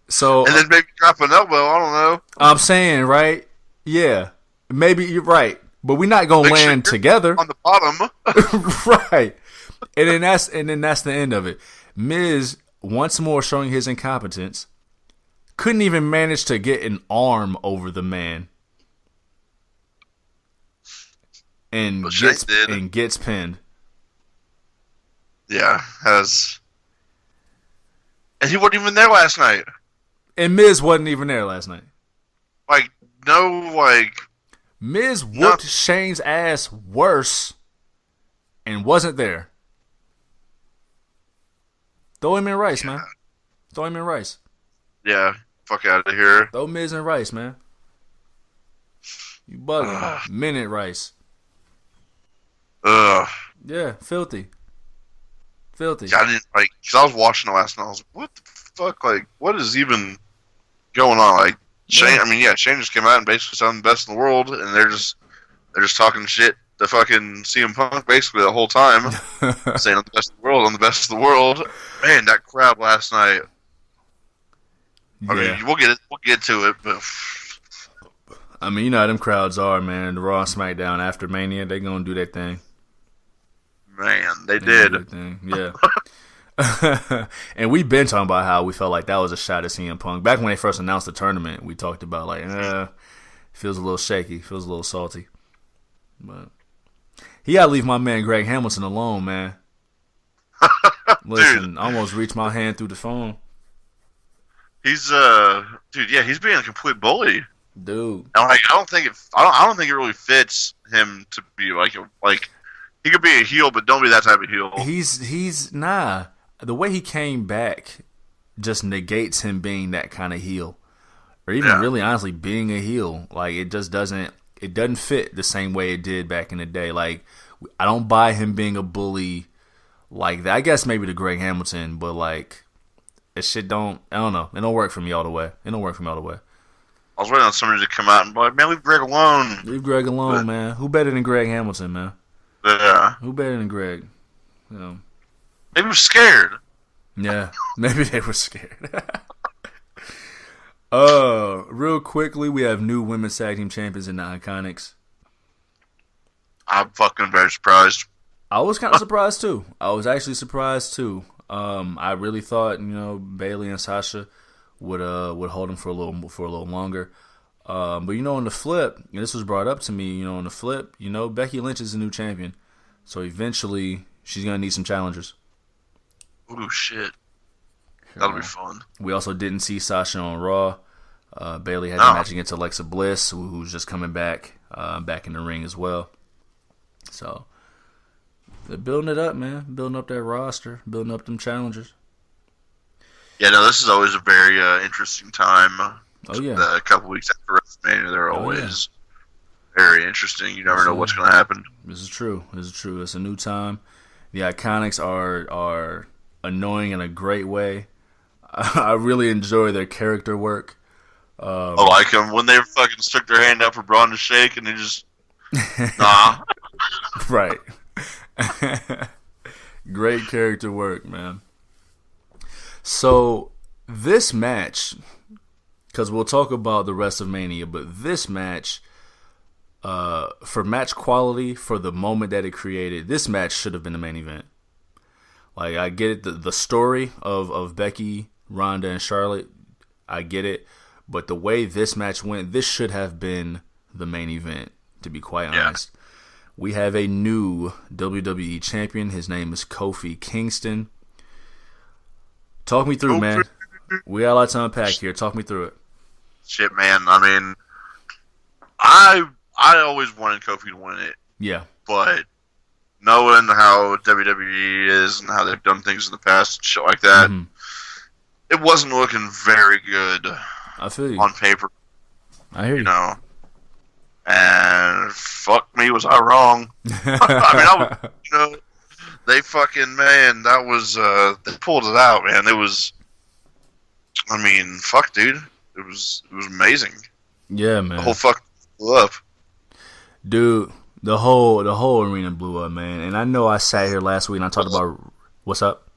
So, and then maybe drop an elbow, I don't know. I'm saying, right? Yeah, maybe you're right. But we're not going to land together. On the bottom. Right. And then that's the end of it. Miz, once more showing his incompetence, couldn't even manage to get an arm over the man. And gets pinned. Yeah, and he wasn't even there last night. And Miz wasn't even there last night. Miz whooped Shane's ass worse and wasn't there. Throw him in Rice, man. Throw him in Rice. Yeah, fuck out of here. Throw Miz in Rice, man. You bugging. Minute Rice. Ugh. Yeah, filthy. Filthy. Yeah, I didn't because I was watching it last night. I was like, what the fuck? What is even going on? Shane. Yeah. I mean, yeah, Shane just came out and basically said I'm the best in the world, and they're just talking shit to fucking CM Punk basically the whole time, saying I'm the best in the world. I'm the best in the world. Man, that crowd last night. I mean, we'll get to it, but I mean, you know how them crowds are, man. The Raw and SmackDown after Mania, they gonna do their thing. Man, they did. Yeah. And we've been talking about how we felt like that was a shot at CM Punk. Back when they first announced the tournament, we talked about like, feels a little shaky, feels a little salty. But he gotta leave my man Greg Hamilton alone, man. Listen, I almost reached my hand through the phone. He's dude, yeah, he's being a complete bully. Dude. And like I don't think it really fits him to be like he could be a heel, but don't be that type of heel. He's nah. The way he came back just negates him being that kind of heel. Or even really honestly being a heel. Like it just doesn't fit the same way it did back in the day. Like I don't buy him being a bully like that. I guess maybe to Greg Hamilton, but like it shit don't I don't know. It don't work for me all the way. I was waiting on somebody to come out and be like, man, leave Greg alone. Leave Greg alone, man. Who better than Greg Hamilton, man? Yeah. Who better than Greg? You know. Maybe we're scared. Yeah, maybe they were scared. Real quickly, we have new women's tag team champions in the Iconics. I'm fucking very surprised. I was kind of surprised too. I was actually surprised too. I really thought Bayley and Sasha would hold them for a little longer. But on the flip, and this was brought up to me. On the flip, Becky Lynch is a new champion, so eventually she's gonna need some challengers. Ooh, shit. That'll be fun. We also didn't see Sasha on Raw. Bayley had a match against Alexa Bliss, who's just coming back in the ring as well. So they're building it up, man. Building up that roster, building up them challengers. Yeah, no, this is always a very interesting time. Oh, yeah. A couple weeks after WrestleMania, they're always very interesting. You never know what's going to happen. This is true. It's a new time. The Iconics are annoying in a great way. I really enjoy their character work. I like them when they fucking stuck their hand out for Braun to shake and they just nah. Right. Great character work, man. So this match, because we'll talk about the rest of Mania, but this match, for match quality, for the moment that it created, this match should have been the main event. Like, I get it, the story of Becky, Ronda, and Charlotte, I get it. But the way this match went, this should have been the main event, to be quite honest. We have a new WWE champion. His name is Kofi Kingston. Talk me through, man. We got a lot to unpack here. Talk me through it. Shit, man. I mean, I always wanted Kofi to win it. Yeah. But knowing how WWE is and how they've done things in the past and shit like that, it wasn't looking very good. I feel you. On paper. I hear you. And fuck me, was I wrong? I mean, they fucking, man, that was, they pulled it out, man. It was, I mean, fuck, dude. It was amazing. Yeah, man. The whole fuck blew up. Dude, the whole arena blew up, man. And I know I sat here last week and I talked about, what's up?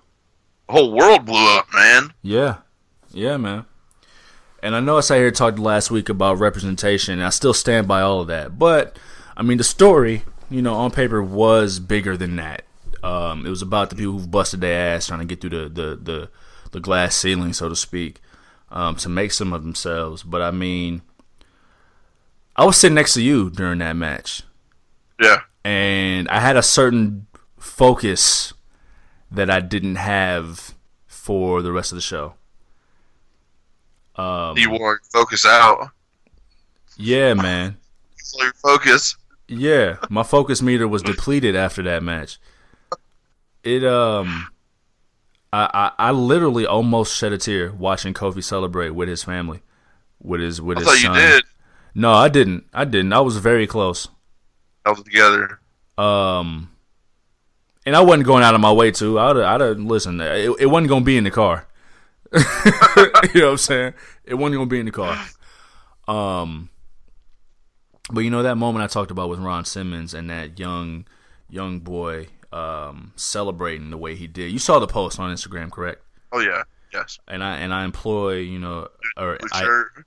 The whole world blew up, man. Yeah. Yeah, man. And I know I sat here and talked last week about representation, and I still stand by all of that. But, I mean, the story, on paper was bigger than that. It was about the people who've busted their ass trying to get through the glass ceiling, so to speak, to make some of themselves. But, I mean, I was sitting next to you during that match. Yeah. And I had a certain focus that I didn't have for the rest of the show. You want to focus out. Yeah, man. So your focus. Yeah, my focus meter was depleted after that match. I literally almost shed a tear watching Kofi celebrate with his family, with his son. I thought you did. No, I didn't. I was very close. Held together. And I wasn't going out of my way to. I'd have listen. It wasn't gonna be in the car. You know what I'm saying? It wasn't gonna be in the car. But that moment I talked about with Ron Simmons and that young boy celebrating the way he did. You saw the post on Instagram, correct? Oh yeah. Yes. And I implore, I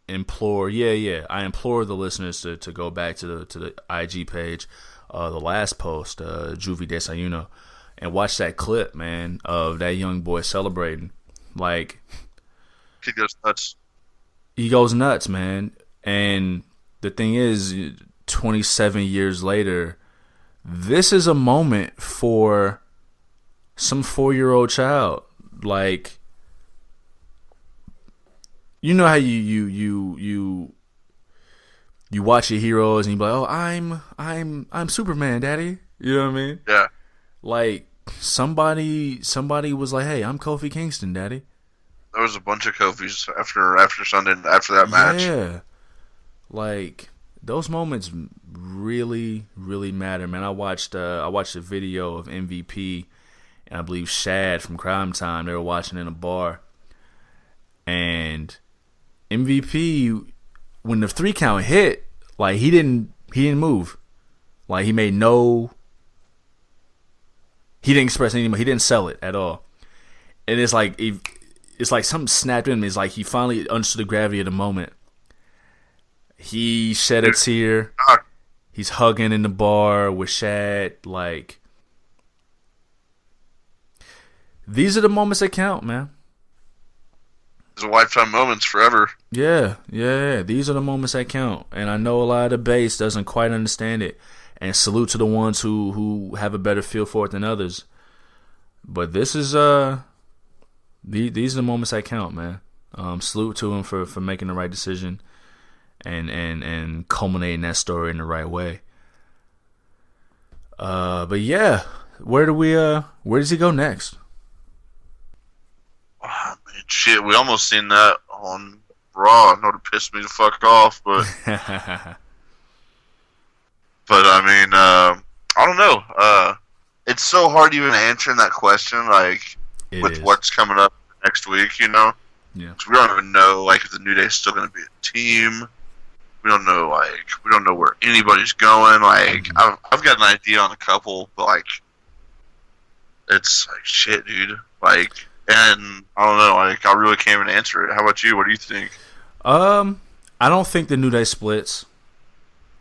implore the listeners to go back to the IG page, the last post, Juvie Desayuno, and watch that clip, man, of that young boy celebrating. Like, he goes nuts. He goes nuts, man. And the thing is, 27 years later, this is a moment for some 4-year-old child. Like, you know how you watch your heroes and you be like, oh, I'm Superman, Daddy. You know what I mean? Yeah. Like, somebody was like, hey, I'm Kofi Kingston, Daddy. There was a bunch of Kofis after Sunday, after that match. Yeah. Like, those moments really, really matter, man. I watched a video of MVP and I believe Shad from Crime Time. They were watching in a bar. And MVP, when the 3 count hit, like, he didn't move. Like, he didn't express any, he didn't sell it at all. And it's like something snapped in him. It's like he finally understood the gravity of the moment. He shed a tear. He's hugging in the bar with Shad. Like, these are the moments that count, man. These are lifetime moments forever. Yeah. These are the moments that count. And I know a lot of the base doesn't quite understand it. And salute to the ones who have a better feel for it than others. But this is these are the moments that count, man. Salute to him for making the right decision and culminating that story in the right way. But yeah, where does he go next? Oh, man, shit, we almost seen that on Raw. I know to piss me the fuck off, but I mean, I don't know. It's so hard even answering that question, like, with what's coming up next week, you know? Yeah. 'Cause we don't even know, like, if the New Day's still going to be a team. We don't know, where anybody's going. Like, I've got an idea on a couple, but, like, it's, like, shit, dude. Like, and I don't know, like, I really can't even answer it. How about you? What do you think? I don't think the New Day splits.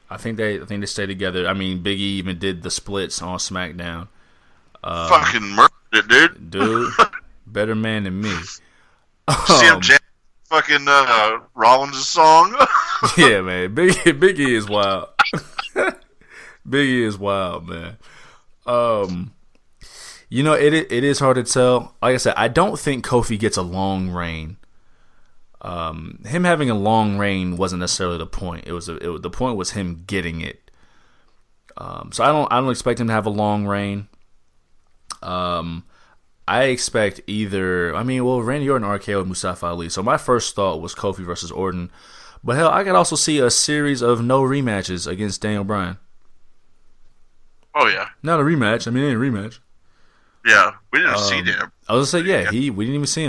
I think they stay together. I mean, Big E even did the splits on SmackDown. Fucking murdered it, dude. Dude, better man than me. See him jam fucking Rollins' song? Yeah, man. Big E is wild. Big E is wild, man. You know, it is hard to tell. Like I said, I don't think Kofi gets a long reign. Him having a long reign wasn't necessarily the point. The point was him getting it. So I don't expect him to have a long reign. I expect Randy Orton RKO Mustafa Ali. So my first thought was Kofi versus Orton. But hell, I could also see a series of no rematches against Daniel Bryan. Oh, yeah. Not a rematch. I mean, it ain't a rematch. Yeah, we didn't see him. I was going to say, yeah, we didn't even see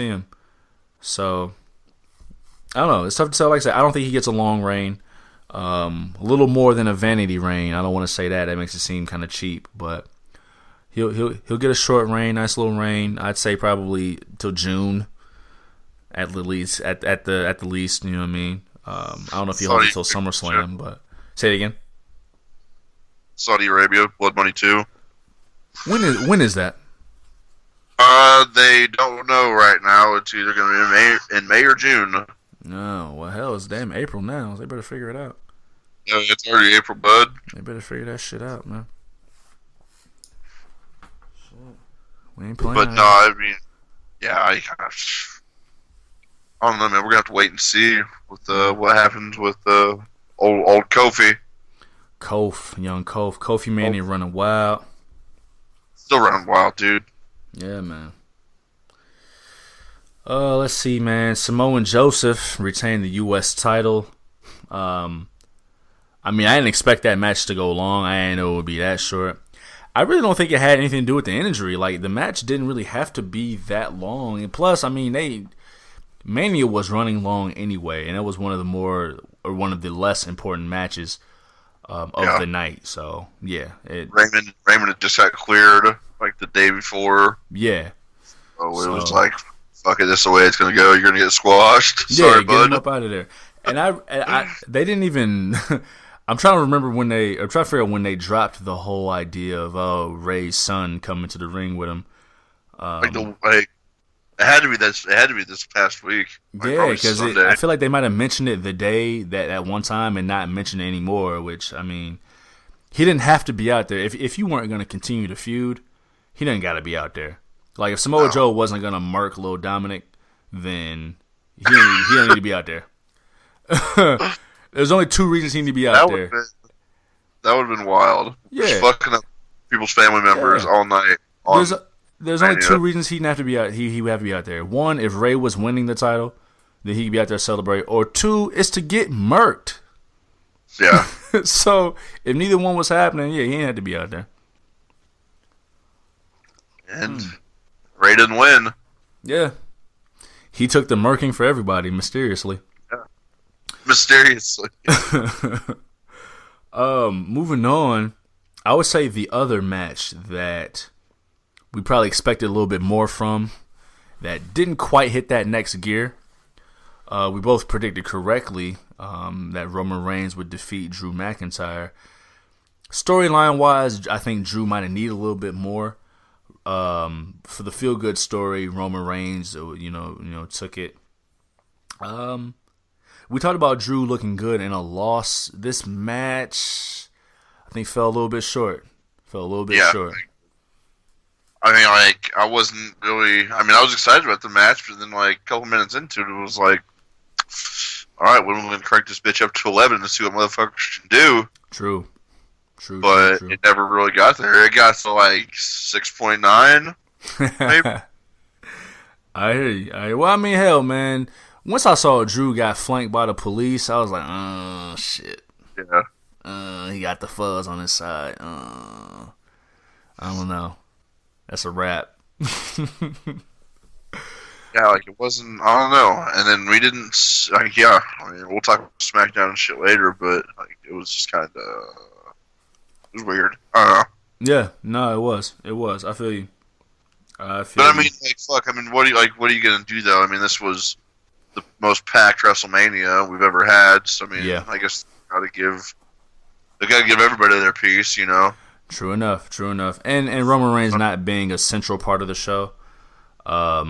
him. So, I don't know. It's tough to tell. Like I said, I don't think he gets a long reign. A little more than a vanity reign. I don't want to say that. That makes it seem kind of cheap. But he'll get a short reign, nice little reign. I'd say probably till June, at the least. At the least, you know what I mean. I don't know if he'll hold it till SummerSlam, but say it again. Saudi Arabia, Blood Money 2. When is that? They don't know right now. It's either going to be in May or June. No, well, hell, it's damn April now. They better figure it out. Yeah, it's already April, bud. They better figure that shit out, man. Shit. We ain't playing. But no, I mean, yeah, I don't know, man. We're going to have to wait and see with what happens with old Kofi. Young Kofi Mania running wild. Still running wild, dude. Yeah, man. Let's see, man. Samoan Joseph retained the U.S. title. I mean, I didn't expect that match to go long. I didn't know it would be that short. I really don't think it had anything to do with the injury. Like, the match didn't really have to be that long. And plus, I mean, Mania was running long anyway, and it was one of the less important matches of the night. So, yeah. Raymond had just got cleared, like, the day before. Yeah. So it was like, fuck it, this is the way it's gonna go. You're gonna get squashed. Yeah, Sorry, get bud. him up out of there. And they didn't even. I'm trying to remember I'm trying to figure out when they dropped the whole idea of Ray's son coming to the ring with him. It had to be this. It had to be this past week. Yeah, because I feel like they might have mentioned it the day that at one time and not mentioned it anymore. Which I mean, he didn't have to be out there. If you weren't going to continue the feud, he didn't got to be out there. Like if Samoa Joe wasn't going to murk Lil Dominic, then he didn't need to be out there. There's only two reasons he need to be out there. That would have been wild. Yeah, just fucking up people's family members all night. There's only two reasons he'd have to be out. He would have to be out there. One, if Ray was winning the title, then he could be out there to celebrate. Or two, is to get murked. Yeah. So if neither one was happening, yeah, he ain't had to be out there. And Ray didn't win. Yeah, he took the murking for everybody mysteriously. Yeah. Mysteriously. Moving on, I would say the other match that we probably expected a little bit more from, that didn't quite hit that next gear. We both predicted correctly that Roman Reigns would defeat Drew McIntyre. Storyline wise, I think Drew might have needed a little bit more. For the feel good story, Roman Reigns, took it. We talked about Drew looking good in a loss. This match, I think, fell a little bit short. Short. I mean, I wasn't really. I mean, I was excited about the match, but then, a couple minutes into it, it was like, all right, when are we going to crank this bitch up to 11 and see what motherfuckers can do? True. But it never really got there. It got to 6.9, maybe. I hear you. Well, I mean, hell, man. Once I saw Drew got flanked by the police, I was like, oh, shit. Yeah. He got the fuzz on his side. I don't know. That's a wrap. Yeah, it wasn't, I don't know. And then we didn't, I mean, we'll talk about SmackDown and shit later, but, it was just kind of, it was weird. I don't know. Yeah, no, it was. I feel you. But, I mean, fuck, I mean, what are you going to do, though? I mean, this was the most packed WrestleMania we've ever had, so, I mean, yeah. I guess they got to give everybody their piece, you know? True enough. And Roman Reigns not being a central part of the show. I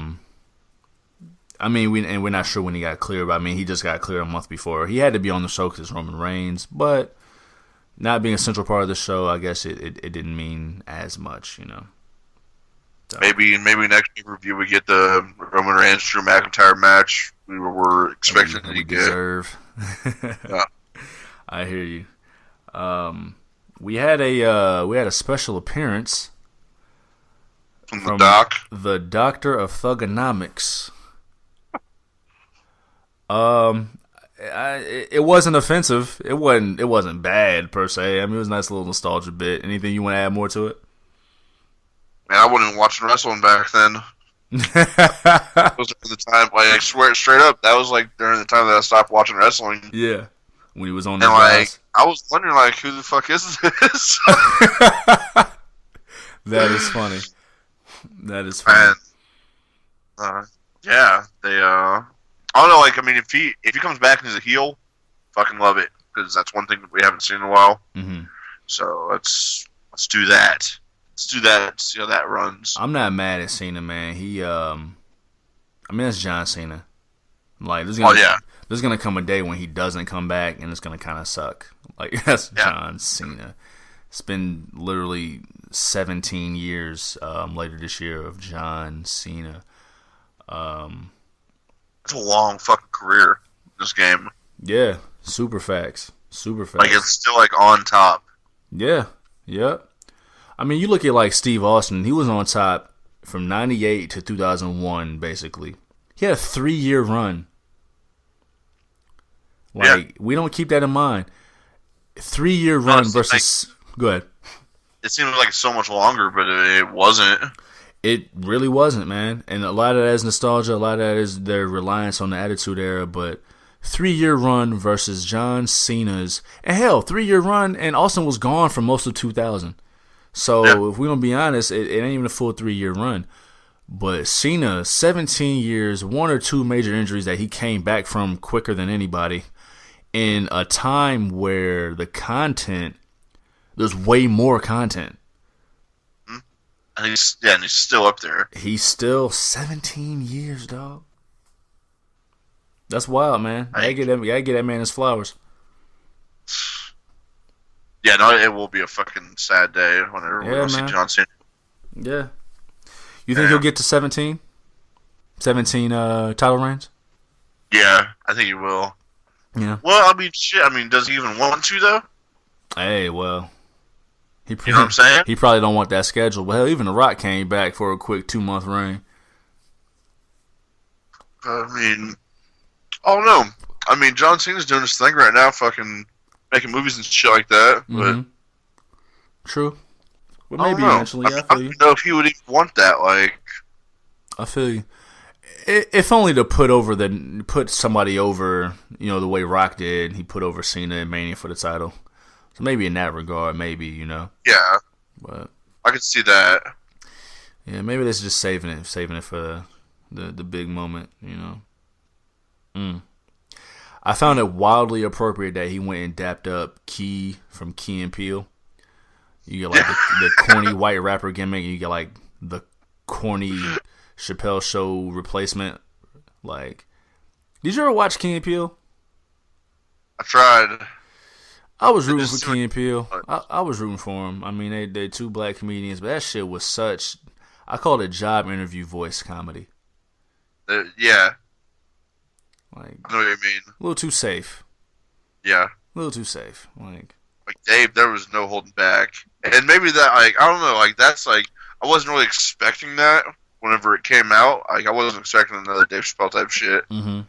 mean, we're not sure when he got cleared, but I mean, he just got cleared a month before. He had to be on the show because it's Roman Reigns, but not being a central part of the show, I guess it didn't mean as much, you know. So. Maybe next review we get the Roman Reigns Drew McIntyre match we were expecting to deserve. Yeah. I hear you. We had a special appearance from the doc, the Doctor of Thugonomics. It wasn't offensive. It wasn't bad per se. I mean, it was a nice little nostalgia bit. Anything you want to add more to it? Man, I wasn't even watching wrestling back then. That was during the time, I swear straight up, that was during the time that I stopped watching wrestling. Yeah, when he was on the rise. I was wondering who the fuck is this? That is funny. And, yeah, they I don't know. I mean, if he comes back as a heel, fucking love it, because that's one thing that we haven't seen in a while. Mm-hmm. So let's do that. Let's do that. See how that runs. I'm not mad at Cena, man. I mean, that's John Cena. There's gonna come a day when he doesn't come back, and it's gonna kind of suck. That's John Cena. It's been literally 17 years later this year of John Cena. It's a long fucking career, this game. Yeah, super facts. It's still on top. Yeah, yep. I mean, you look at Steve Austin. He was on top from 98 to 2001, basically. He had a 3-year run. We don't keep that in mind. 3-year run versus... Go ahead. It seems like so much longer, but it wasn't. It really wasn't, man. And a lot of that is nostalgia. A lot of that is their reliance on the Attitude Era. But 3-year run versus John Cena's... And hell, 3-year run, and Austin was gone for most of 2000. So if we're going to be honest, it ain't even a full 3-year run. But Cena, 17 years, one or two major injuries that he came back from quicker than anybody, in a time where there's way more content. And he's still up there. He's still 17 years, dog. That's wild, man. I gotta get that man his flowers. Yeah, no, it will be a fucking sad day whenever we see John Cena. Yeah. You think he'll get to 17? 17 title reigns? Yeah, I think he will. Yeah. Well, I mean, shit. I mean, does he even want to, though? Hey, well. You know what I'm saying? He probably don't want that schedule. But hell, even The Rock came back for a quick 2-month reign. I mean, oh no. I mean, John Cena's doing his thing right now, fucking making movies and shit like that. Mm-hmm. But true. Well, maybe eventually. I don't know if he would even want that. Like, I feel you. If only to put somebody over, the way Rock did. He put over Cena in Mania for the title. So maybe in that regard, maybe. Yeah. But I could see that. Yeah, maybe that's just saving it for the big moment. I found it wildly appropriate that he went and dapped up Key from Key and Peele. You get like the corny white rapper gimmick, and you get like the corny Chappelle Show replacement. Like, did you ever watch Key and Peele? I tried. I was rooting for Key and Peele. I was rooting for him. I mean, they're two black comedians, but that shit was such. I call it job interview voice comedy. Yeah. Like, I know what you mean. A little too safe. Yeah. A little too safe. Like Dave, there was no holding back. And maybe that, like, I don't know, like, that's, like, I wasn't really expecting that whenever it came out. Like, I wasn't expecting another Dave Chappelle type shit. Mm-hmm.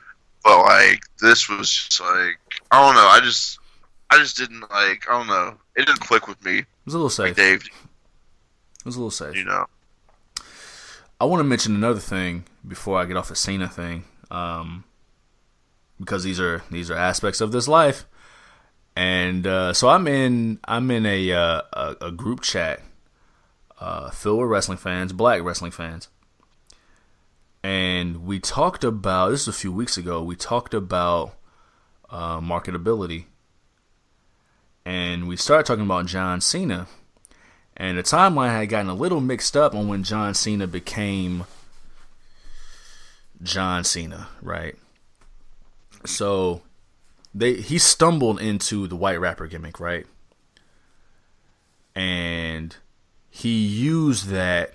But, like, this was just, like, I don't know, I just didn't, like, I don't know. It didn't click with me. It was a little safe. Like Dave. It was a little safe. I want to mention another thing before I get off the Cena thing. Because these are aspects of this life. And so I'm in a group chat filled with wrestling fans, black wrestling fans. And we talked about, this was a few weeks ago, we talked about marketability. And we started talking about John Cena. And the timeline had gotten a little mixed up on when John Cena became John Cena, right? So he stumbled into the white rapper gimmick, right? And he used that,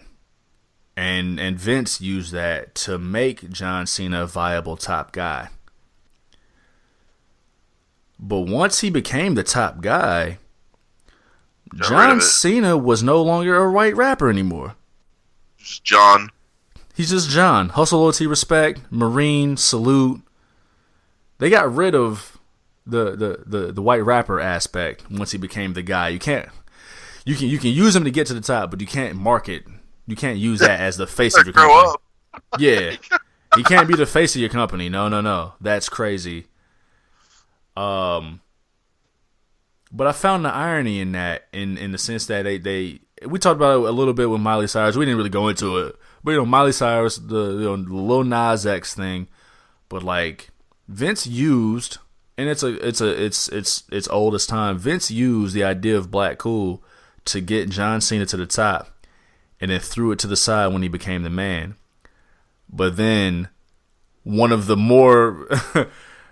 and Vince used that to make John Cena a viable top guy. But once he became the top guy, John Cena was no longer a white rapper anymore. Just John. He's just John. Hustle, loyalty, respect, Marine, salute. They got rid of the white rapper aspect once he became the guy. You can use him to get to the top, but you can't market. You can't use that as the face of your company. Grow up. Yeah, he can't be the face of your company. No. That's crazy. But I found the irony in that, in the sense that we talked about it a little bit with Miley Cyrus. We didn't really go into it, but Miley Cyrus, the Lil Nas X thing, but like Vince used, and it's old as time. Vince used the idea of Black Cool to get John Cena to the top, and then threw it to the side when he became the man. But then one of the more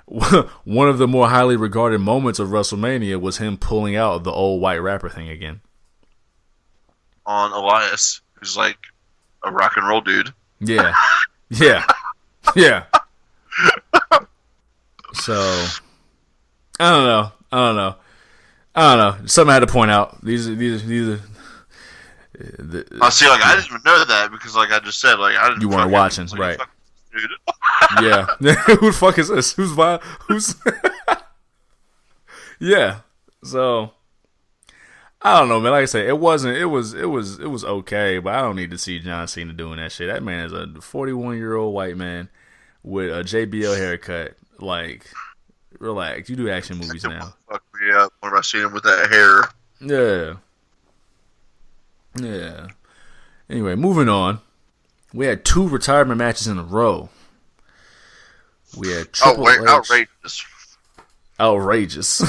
highly regarded moments of WrestleMania was him pulling out the old white rapper thing again on Elias, who's like a rock and roll dude. Yeah. So I don't know. Something I had to point out. These are. I see. Like, I didn't even know that because, like I just said, like I didn't. You weren't watching, like, right? Dude. Yeah. Who the fuck is this? Who's? Yeah. So I don't know, man. Like I said, it was okay, but I don't need to see John Cena doing that shit. That man is a 41-year-old white man with a JBL haircut. Like, relax. You do action movies now. Fuck me up when I see him with that hair. Yeah. Anyway, moving on. We had 2 retirement matches in a row. We had Triple H. Outrageous. Outrageous.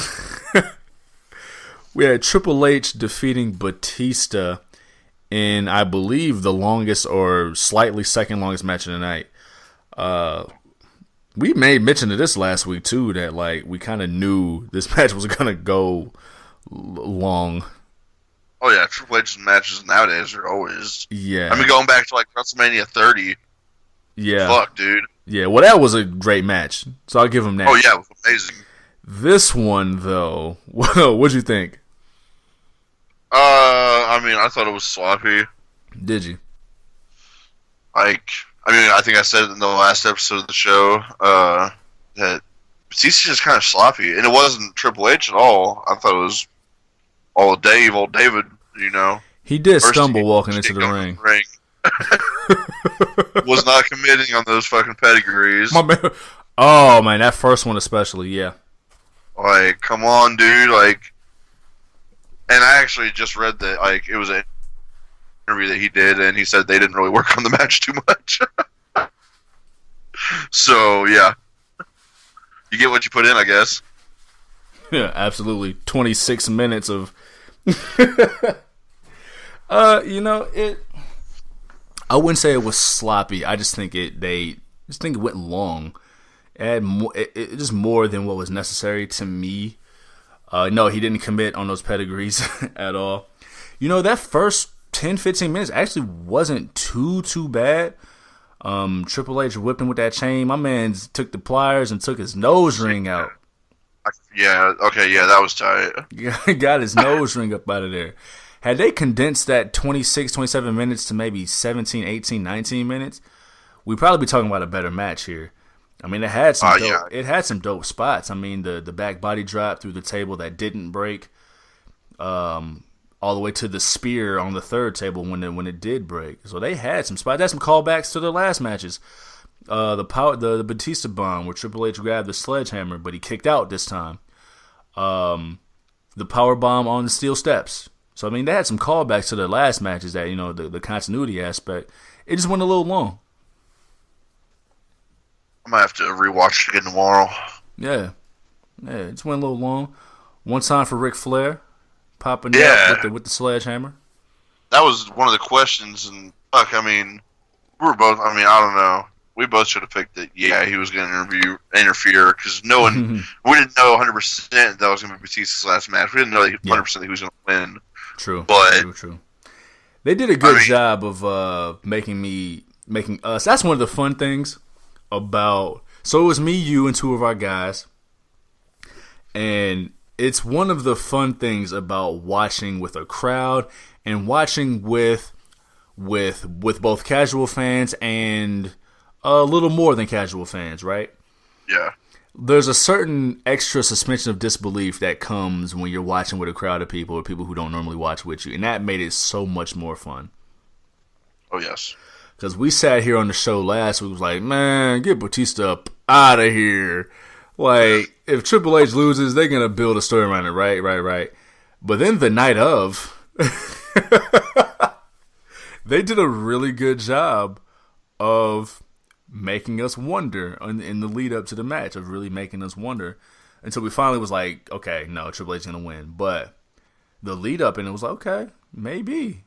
We had Triple H defeating Batista in, I believe, the longest or slightly second longest match of the night. We made mention of this last week, too, that like we kind of knew this match was going to go long. Oh, yeah. Triple H's matches nowadays are always... Yeah. I mean, going back to like WrestleMania 30. Yeah. Fuck, dude. Yeah, well, that was a great match, so I'll give him that. Oh, yeah, it was amazing. This one, though, what'd you think? I mean, I thought it was sloppy. Did you? Like, I mean, I think I said it in the last episode of the show, that Batista just kind of sloppy, and it wasn't Triple H at all. I thought it was old David, you know. He did stumble walking into the ring. Was not committing on those fucking pedigrees. Oh, man, that first one especially, yeah. Like, come on, dude, like... And I actually just read that, like, it was an interview that he did, and he said they didn't really work on the match too much. So, yeah. You get what you put in, I guess. Yeah, absolutely. 26 minutes of... you know, I wouldn't say it was sloppy. I just think it went long. It had it just more than what was necessary to me. No, he didn't commit on those pedigrees at all. You know, that first 10, 15 minutes actually wasn't too bad. Triple H whipped him with that chain. My man took the pliers and took his nose ring out. Yeah, okay, yeah, that was tight. Got his nose ring up out of there. Had they condensed that 26, 27 minutes to maybe 17, 18, 19 minutes, we'd probably be talking about a better match here. I mean, it had some dope spots. I mean, the back body drop through the table that didn't break, all the way to the spear on the third table when it did break. So they had some spots. They had some callbacks to their last matches. The Batista bomb where Triple H grabbed the sledgehammer, but he kicked out this time. The power bomb on the steel steps. So I mean, they had some callbacks to their last matches that, you know, the continuity aspect. It just went a little long. I might have to rewatch it again tomorrow. Yeah, it just went a little long. One time for Ric Flair popping up with the sledgehammer. That was one of the questions, and fuck, I mean, we were both. I mean, I don't know. We both should have picked that. Yeah, he was going to interfere because no one. We didn't know 100% that was going to be Batista's last match. We didn't know 100% that he was going to win. True, but true. They did a good job of making us. That's one of the fun things about. So it was me, you, and 2 of our guys, and it's one of the fun things about watching with a crowd and watching with both casual fans and a little more than casual fans, right? Yeah. There's a certain extra suspension of disbelief that comes when you're watching with a crowd of people or people who don't normally watch with you, and that made it so much more fun. Oh, yes. Because we sat here on the show last week, was like, man, get Batista up out of here. Like, if Triple H loses, they're going to build a story around it, right. But then the night of, they did a really good job of making us wonder in the lead up to the match, of really making us wonder until we finally was like, okay, no, Triple H is going to win. But the lead up, and it was like, okay, maybe.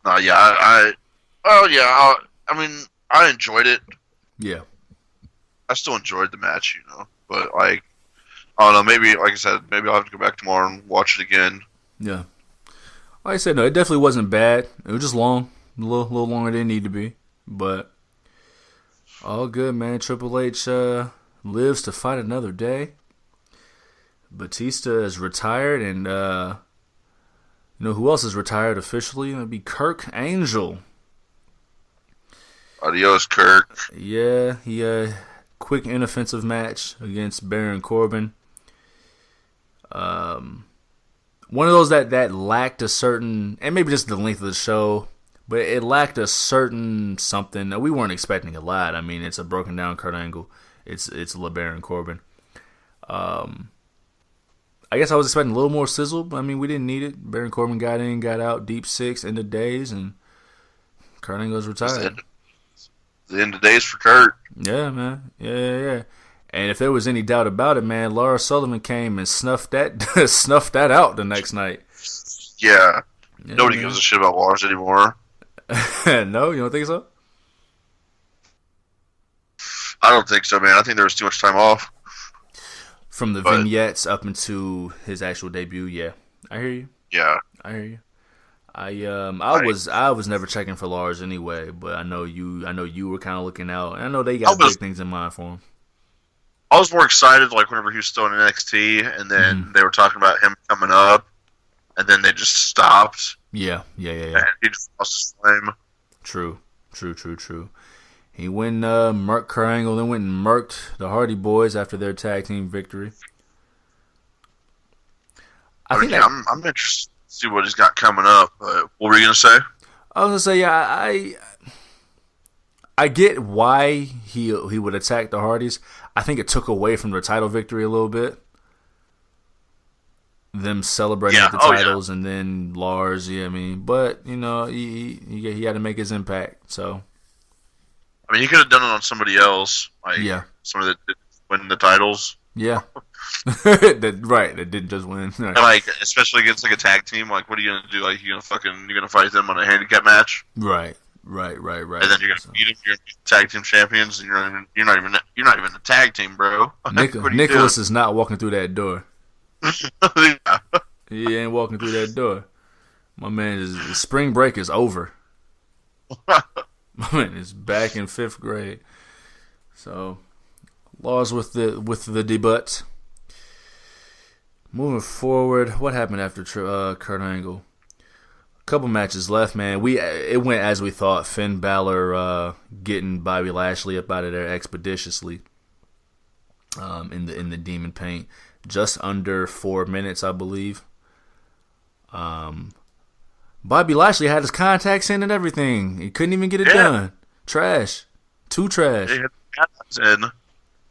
I mean, I enjoyed it. Yeah. I still enjoyed the match, you know. But, like, I don't know, maybe, like I said, maybe I'll have to go back tomorrow and watch it again. Yeah. Like I said, no, it definitely wasn't bad. It was just long. A little longer than it needed to be. But all good, man. Triple H lives to fight another day. Batista is retired, and you know who else is retired officially? It would be Kirk Angel. Adios, Kirk. Yeah, he quick inoffensive match against Baron Corbin. One of those that lacked a certain, and maybe just the length of the show, but it lacked a certain something that we weren't expecting a lot. I mean, it's a broken down Kurt Angle. It's Baron Corbin. I guess I was expecting a little more sizzle, but I mean, we didn't need it. Baron Corbin got in, got out, deep 6 in the days, and Kurt Angle's retired. The end of days for Kurt. Yeah, man. Yeah. And if there was any doubt about it, man, Lars Sullivan came and snuffed that out the next night. Yeah. Nobody gives a shit about Lars anymore. No, you don't think so? I don't think so, man. I think there was too much time off. From the vignettes up into his actual debut, yeah. I hear you. Yeah. I hear you. I was never checking for Lars anyway, but I know you were kind of looking out. And I know they got big things in mind for him. I was more excited like whenever he was still in NXT, and then they were talking about him coming up, and then they just stopped. Yeah. And he just lost his flame. True. He went murked Kurt Angle, then went and murked the Hardy Boys after their tag team victory. I'm interested to see what he's got coming up. What were you gonna say? I was gonna say, yeah, I get why he would attack the Hardys. I think it took away from their title victory a little bit. Them celebrating with the titles and then Lars, but he had to make his impact. So, I mean, he could have done it on somebody else, somebody that did win the titles. Yeah, that didn't just win. Right. Like, especially against like a tag team, like, what are you gonna do? Like, you're gonna fight them on a handicap match? Right. And then you're gonna beat them. You're gonna be tag team champions, and you're not even a tag team, bro. Nicholas is not walking through that door. Yeah. He ain't walking through that door. My man, his spring break is over. My man is back in 5th grade. So, Lars with the debut. Moving forward, what happened after Kurt Angle? A couple matches left, man. It went as we thought. Finn Balor getting Bobby Lashley up out of there expeditiously. In the demon paint, just under 4 minutes, I believe. Bobby Lashley had his contacts in and everything. He couldn't even get it done. Trash. Too trash.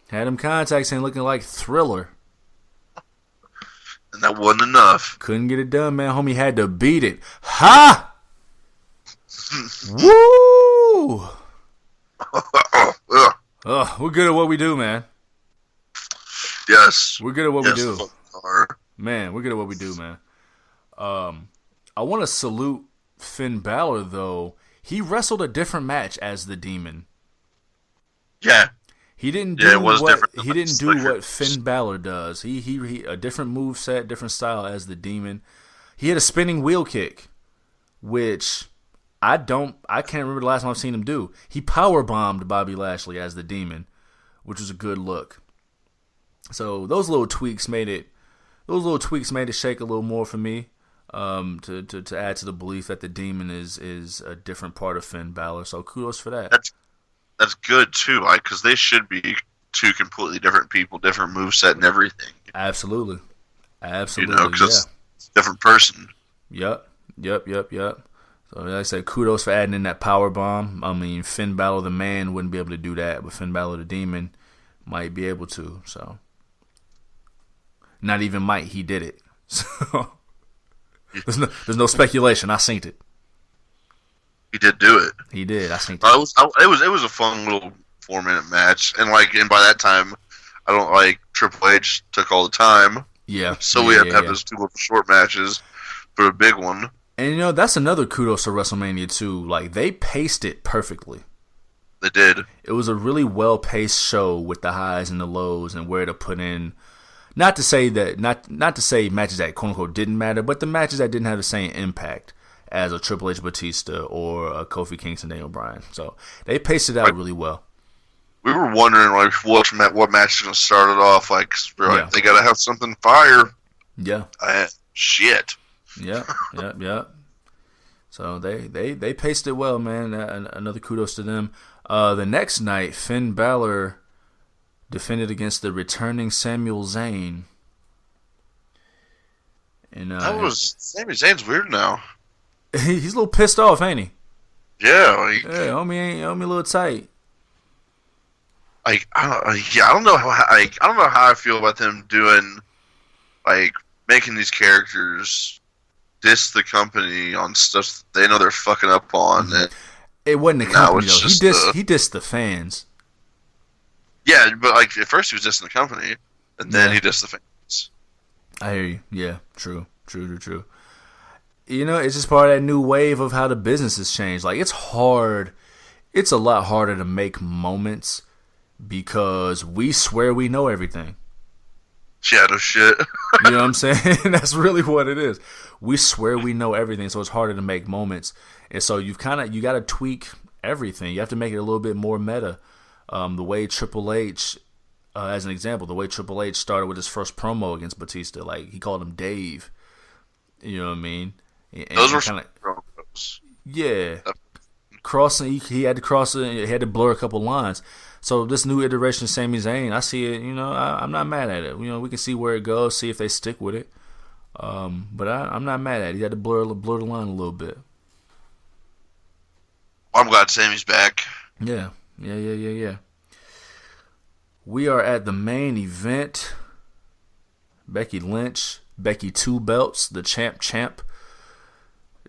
Had him contacts in looking like Thriller. And that wasn't enough. Couldn't get it done, man. Homie had to beat it. Ha! Woo! We're good at what we do, man. Yes. We're good at what we do. Man, we're good at what we do, man. I want to salute Finn Balor, though. He wrestled a different match as the Demon. Yeah. He didn't do what Finn Balor does. He a different moveset, different style as the Demon. He had a spinning wheel kick, which I can't remember the last time I've seen him do. He power bombed Bobby Lashley as the Demon, which was a good look. So those little tweaks made it shake a little more for me. To add to the belief that the Demon is a different part of Finn Balor. So kudos for that. That's good too, like, because they should be two completely different people, different moveset and everything. Absolutely. Because it's a different person. Yep. So like I said, kudos for adding in that power bomb. I mean, Finn Balor the man wouldn't be able to do that, but Finn Balor the Demon might be able to. So, not even might, he did it. So, there's no speculation. I seen it. He did do it. He did. I seen it. It was a fun little 4-minute match, and by that time, I don't like Triple H took all the time. Yeah. So we had to have those two little short matches for a big one. And that's another kudos to WrestleMania too. Like, they paced it perfectly. They did. It was a really well paced show with the highs and the lows and where to put in. Not to say matches that quote unquote didn't matter, but the matches that didn't have the same impact as a Triple H Batista or a Kofi Kingston Daniel Bryan. So they paced it out really well. We were wondering what match is going to start it off. They got to have something fire. Yeah. Shit. Yep. So they paced it well, man. Another kudos to them. The next night, Finn Balor defended against the returning Sami Zayn. And Sami Zayn's weird now. He's a little pissed off, ain't he? Yeah. Homie a little tight. I don't know how I feel about them doing, making these characters diss the company on stuff they know they're fucking up on. It wasn't the No, company it's though. just He dissed the fans. Yeah, but like at first he was dissing the company, and then Yeah. he dissed the fans. I hear you. Yeah, true. You know, it's just part of that new wave of how the business has changed. Like, it's hard. It's a lot harder to make moments because we swear we know everything. Yeah, no shit. You know what I'm saying? That's really what it is. We swear we know everything, so it's harder to make moments. And so you got to tweak everything. You have to make it a little bit more meta. The way Triple H, as an example, the way Triple H started with his first promo against Batista, like he called him Dave. You know what I mean? And Those were kind of promos. yeah. Crossing, he had to cross it. He had to blur a couple lines. So this new iteration of Sami Zayn, I see it. You know, I'm not mad at it. You know, we can see where it goes, see if they stick with it. But I'm not mad at it. He had to blur the line a little bit. I'm glad Sammy's back. Yeah. We are at the main event. Becky Lynch, Becky Two Belts, the champ,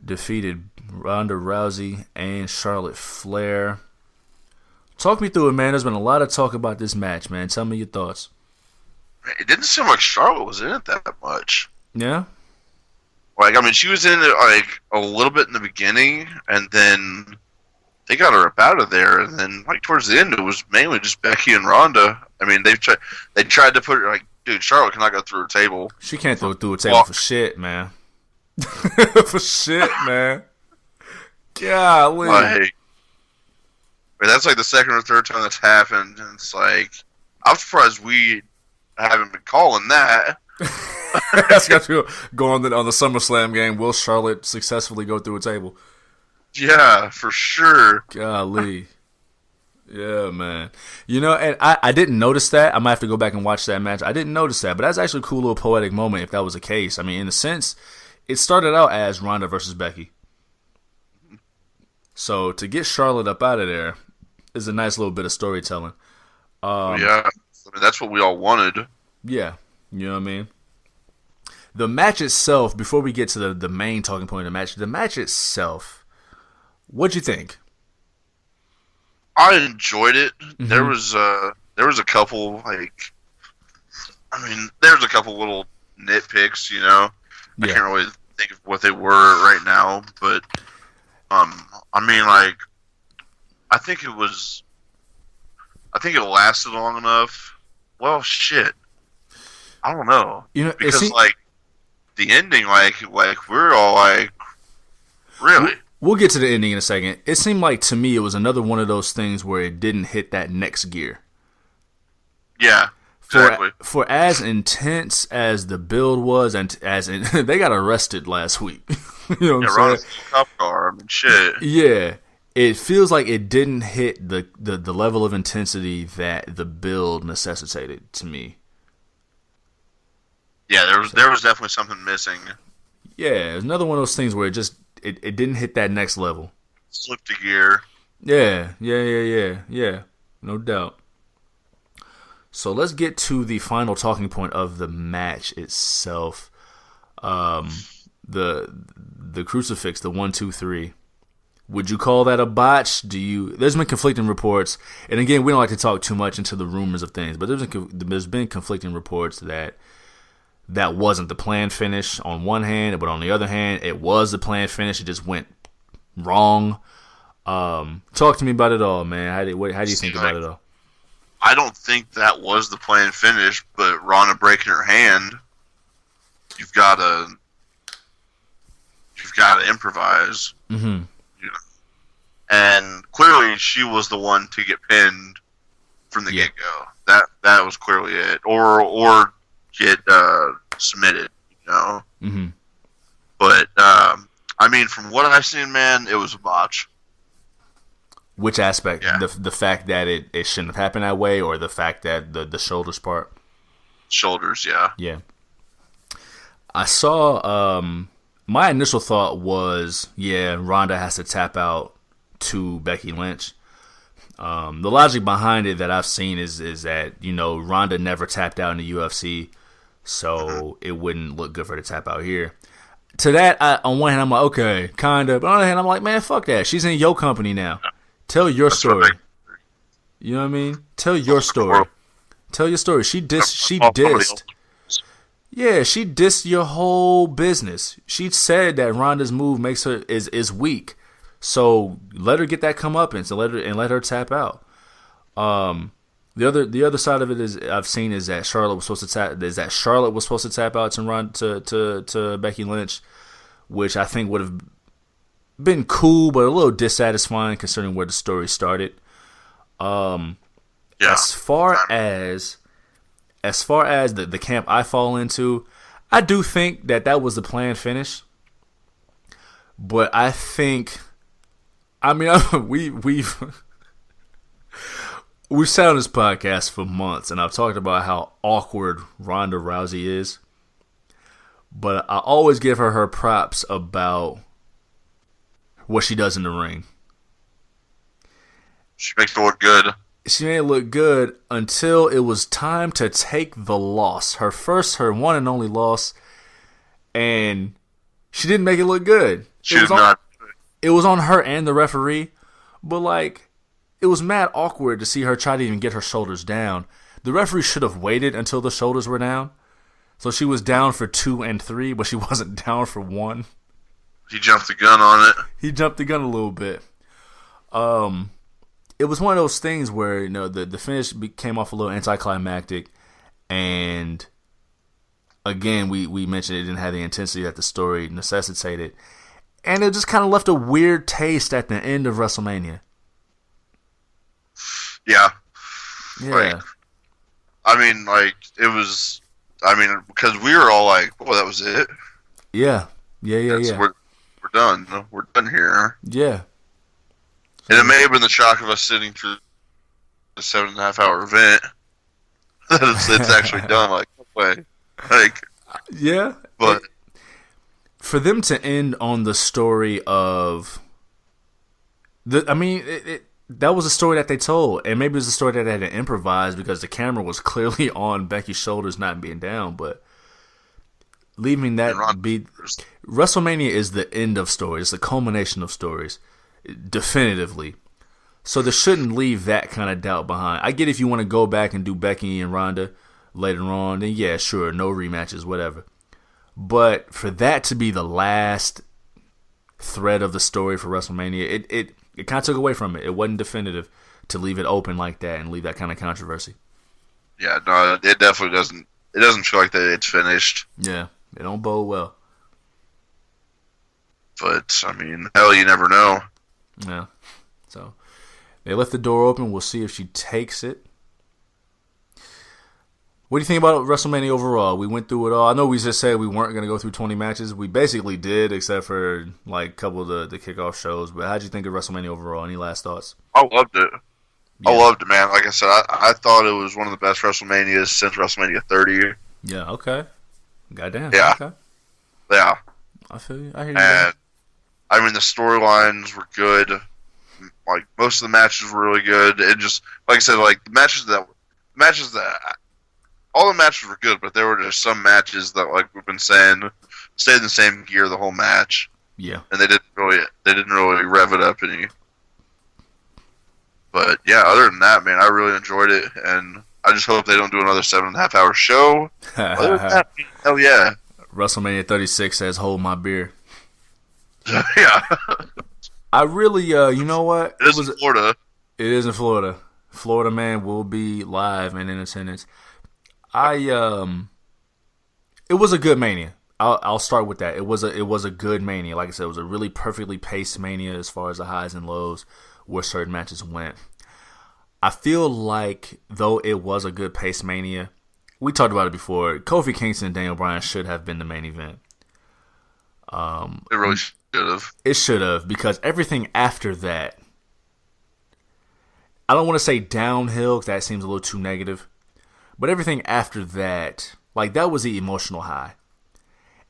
defeated Ronda Rousey and Charlotte Flair. Talk me through it, man. There's been a lot of talk about this match, man. Tell me your thoughts. It didn't seem like Charlotte was in it that much. Yeah? Like, I mean, she was in it like a little bit in the beginning, and then they got her up out of there, and then like towards the end, it was mainly just Becky and Ronda. I mean, they tried to put her like, dude, Charlotte cannot go through her table. She can't throw through a table for shit, man. For shit, man. Golly. Like, that's like the second or third time that's happened, and it's like, I'm surprised we haven't been calling that. That's got to go on the SummerSlam game. Will Charlotte successfully go through a table? Yeah, for sure. Golly. Yeah, man. You know, and I didn't notice that. I might have to go back and watch that match. I didn't notice that, but that's actually a cool little poetic moment if that was the case. I mean, in a sense, it started out as Ronda versus Becky. So to get Charlotte up out of there is a nice little bit of storytelling. Yeah, I mean, that's what we all wanted. Yeah, you know what I mean? The match itself, before we get to the main talking point of the match itself, what'd you think? I enjoyed it. Mm-hmm. There was a couple there's a couple little nitpicks, you know. Yeah. I can't really think of what they were right now, but I mean, like, I think it lasted long enough. Well, shit, I don't know. You know, because like the ending, like we're all like, really. We'll get to the ending in a second. It seemed like to me it was another one of those things where it didn't hit that next gear. Yeah, exactly. For as intense as the build was, and they got arrested last week. You know what I'm saying? Cop car, I mean, shit. Yeah, it feels like it didn't hit the level of intensity that the build necessitated to me. Yeah, there was definitely something missing. Yeah, it was another one of those things where it didn't hit that next level. Slipped a gear. Yeah. No doubt. So let's get to the final talking point of the match itself. The crucifix, the 1, 2, 3. Would you call that a botch? There's been conflicting reports, and again, we don't like to talk too much into the rumors of things, but there's been conflicting reports that wasn't the planned finish on one hand, but on the other hand, it was the planned finish. It just went wrong. Talk to me about it all, man. How do you think about it all? I don't think that was the planned finish, but Ronda breaking her hand, you've got to improvise. Mm-hmm. You know? And clearly, she was the one to get pinned from the get-go. That was clearly it, or get submitted, you know. Mm-hmm. But I mean, from what I've seen, man, it was a botch. Which aspect? Yeah. The fact that it shouldn't have happened that way, or the fact that the shoulders part? Shoulders, yeah. Yeah. I saw. My initial thought was, Ronda has to tap out to Becky Lynch. The logic behind it that I've seen is that, you know, Ronda never tapped out in the UFC, so it wouldn't look good for her to tap out here. to that, on one hand, I'm like, okay, kind of. But on the other hand, I'm like, man, fuck that. She's in your company now. Tell your story. You know what I mean? Tell your story. Tell your story. She dissed. Yeah, she dissed your whole business. She said that Ronda's move makes her is weak. So let her get that comeuppance and let her tap out. The other side of it is I've seen is that Charlotte was supposed to tap out to Becky Lynch, which I think would have been cool, but a little dissatisfying considering where the story started. As far as the camp I fall into, I do think that was the planned finish. But I think, we've sat on this podcast for months, and I've talked about how awkward Ronda Rousey is. But I always give her props about what she does in the ring. She makes it look good. She made it look good until it was time to take the loss. Her one and only loss. And she didn't make it look good. It was on her and the referee. But, it was mad awkward to see her try to even get her shoulders down. The referee should have waited until the shoulders were down. So she was down for 2 and 3, but she wasn't down for 1. He jumped the gun on it. He jumped the gun a little bit. It was one of those things where, the finish came off a little anticlimactic. And, again, we mentioned it didn't have the intensity that the story necessitated. And it just kind of left a weird taste at the end of WrestleMania. Yeah. Yeah. It was... because we were all like, "Oh, that was it." Yeah. We're done. We're done here. Yeah. And it may have been the shock of us sitting through the 7.5 hour event that it's actually done. Yeah. But for them to end on the story of that was a story that they told, and maybe it was a story that they had to improvise because the camera was clearly on Becky's shoulders not being down, but leaving that be... WrestleMania is the end of stories, it's the culmination of stories, definitively. So they shouldn't leave that kind of doubt behind. I get if you want to go back and do Becky and Ronda later on, then yeah, sure, no rematches, whatever. But for that to be the last thread of the story for WrestleMania, it kind of took away from it. It wasn't definitive to leave it open like that and leave that kind of controversy. Yeah, no, it definitely doesn't. It doesn't feel like that it's finished. Yeah, it don't bode well. But hell, you never know. Yeah. So they left the door open. We'll see if she takes it. What do you think about WrestleMania overall? We went through it all. I know we just said we weren't going to go through 20 matches. We basically did, except for a couple of the kickoff shows. But how'd you think of WrestleMania overall? Any last thoughts? I loved it. Yeah. I loved it, man. Like I said, I thought it was one of the best WrestleManias since WrestleMania 30. Yeah, okay. Goddamn. Yeah. Okay. Yeah. I feel you. I hear you. And, the storylines were good. Most of the matches were really good. And just, like I said, the matches that all the matches were good, but there were just some matches that, we've been saying, stayed in the same gear the whole match. Yeah. And they didn't really rev it up any. But yeah, other than that, man, I really enjoyed it, and I just hope they don't do another 7.5 hour show. Other than that, hell yeah. WrestleMania 36 says, "Hold my beer." Yeah. I really, you know what? It is in Florida. It is in Florida. Florida man will be live and in attendance. It was a good Mania. I'll start with that. It was a good Mania. Like I said, it was a really perfectly paced Mania as far as the highs and lows where certain matches went. I feel like, though it was a good paced Mania, we talked about it before, Kofi Kingston and Daniel Bryan should have been the main event. It really should have. It should have, because everything after that, I don't want to say downhill because that seems a little too negative, but everything after that, that was the emotional high.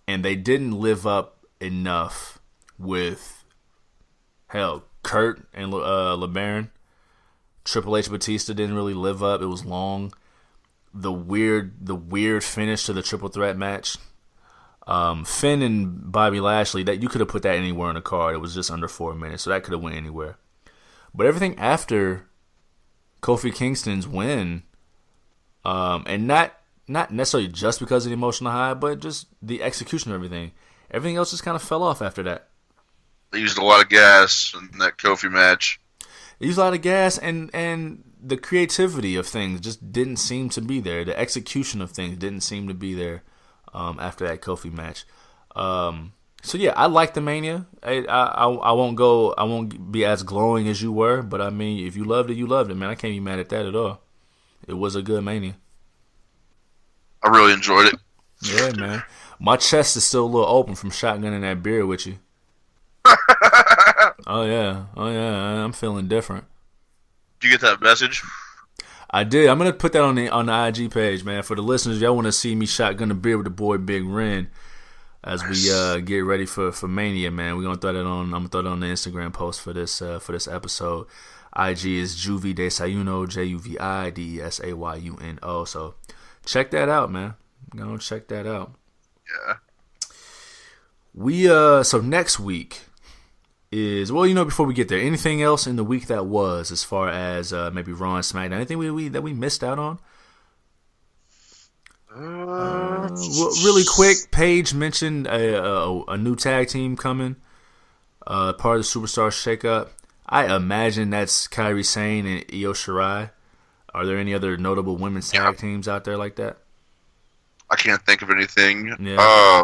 And they didn't live up enough with, hell, Kurt and LeBaron. Triple H Batista didn't really live up. It was long. The weird finish to the triple threat match. Finn and Bobby Lashley, that you could have put that anywhere on the card. It was just under 4 minutes, so that could have went anywhere. But everything after Kofi Kingston's win, and not necessarily just because of the emotional high, but just the execution of everything. Everything else just kind of fell off after that. They used a lot of gas in that Kofi match. They used a lot of gas, and the creativity of things just didn't seem to be there. The execution of things didn't seem to be there after that Kofi match. So yeah, I like the Mania. I won't be as glowing as you were, but I mean, if you loved it, you loved it, man. I can't be mad at that at all. It was a good Mania. I really enjoyed it. Yeah, man. My chest is still a little open from shotgunning that beer with you. Oh yeah, I'm feeling different. Did you get that message? I did. I'm gonna put that on the IG page, man. For the listeners, y'all want to see me shotgun a beer with the boy Big Ren as we get ready for Mania, man. We're gonna throw that on. I'm gonna throw that on the Instagram post for this episode. IG is Juvi Desayuno, JUVI DESAYUNO. So check that out, man. Go check that out. Yeah. So next week is, well, before we get there, anything else in the week that was, as far as maybe Raw and SmackDown, anything that we missed out on? Well, really quick, Paige mentioned a new tag team coming, part of the Superstar Shakeup. I imagine that's Kairi Sane and Io Shirai. Are there any other notable women's tag teams out there like that? I can't think of anything. Yeah.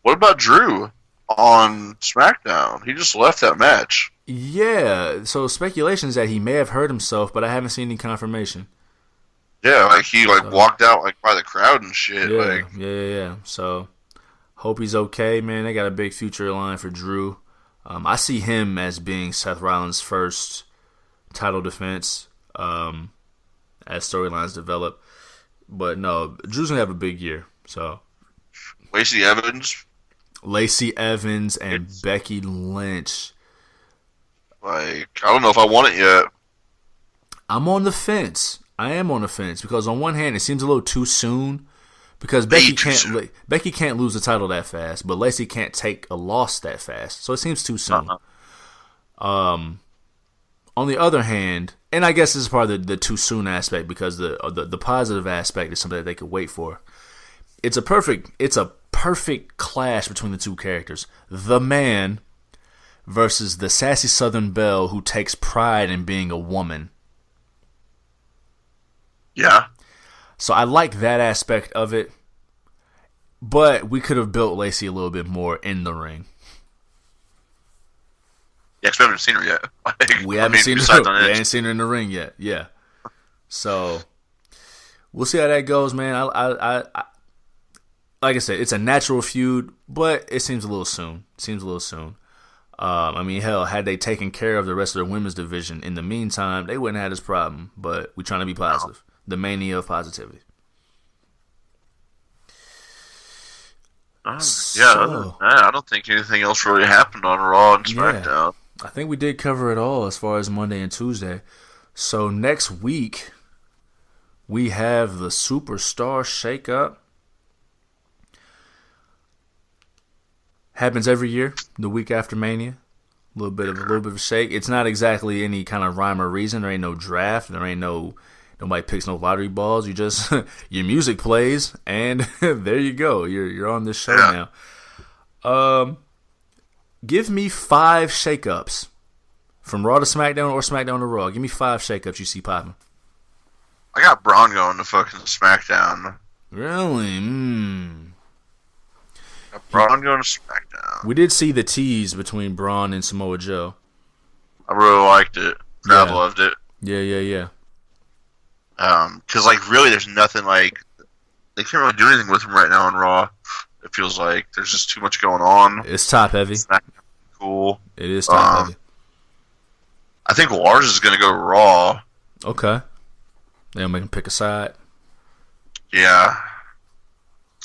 What about Drew on SmackDown? He just left that match. Yeah, so speculation is that he may have hurt himself, but I haven't seen any confirmation. Yeah, like he walked out by the crowd and shit. Yeah. So hope he's okay, man. They got a big future line for Drew. I see him as being Seth Rollins' first title defense as storylines develop. But no, Drew's gonna have a big year. So Lacey Evans and Becky Lynch. I don't know if I want it yet. I'm on the fence. I am on the fence because on one hand it seems a little too soon because Becky can't lose the title that fast, but Lacey can't take a loss that fast, so it seems too soon. On the other hand, and I guess this is part of the too soon aspect because the positive aspect is something that they could wait for. It's a perfect clash between the two characters. The man versus the sassy Southern belle who takes pride in being a woman. Yeah. So I like that aspect of it, but we could have built Lacey a little bit more in the ring. Yeah, because we haven't seen her yet. We haven't seen her in the ring yet. Yeah. So we'll see how that goes, man. I like I said, it's a natural feud, but it seems a little soon. I mean, hell, had they taken care of the rest of their women's division in the meantime, they wouldn't have had this problem. But we're trying to be positive. The mania of positivity. I don't think anything else really happened on Raw and SmackDown. Yeah, I think we did cover it all as far as Monday and Tuesday. So next week, we have the Superstar Shakeup. Happens every year, the week after Mania. A little bit of a shake. It's not exactly any kind of rhyme or reason. There ain't no draft. There ain't nobody picks no lottery balls. You just your music plays, and there you go. You're on this show now. Give me 5 shakeups from Raw to SmackDown or SmackDown to Raw. Give me 5 shakeups you see popping. I got Braun going to fucking SmackDown. Really? Braun going to SmackDown. We did see the tease between Braun and Samoa Joe. I really liked it. Crowd loved it. Yeah. Because really, there's nothing they can't really do anything with him right now on Raw. It feels like there's just too much going on. It's top heavy. Cool. It is top heavy. I think Lars is going to go to Raw. Okay. They'll make him pick a side. Yeah.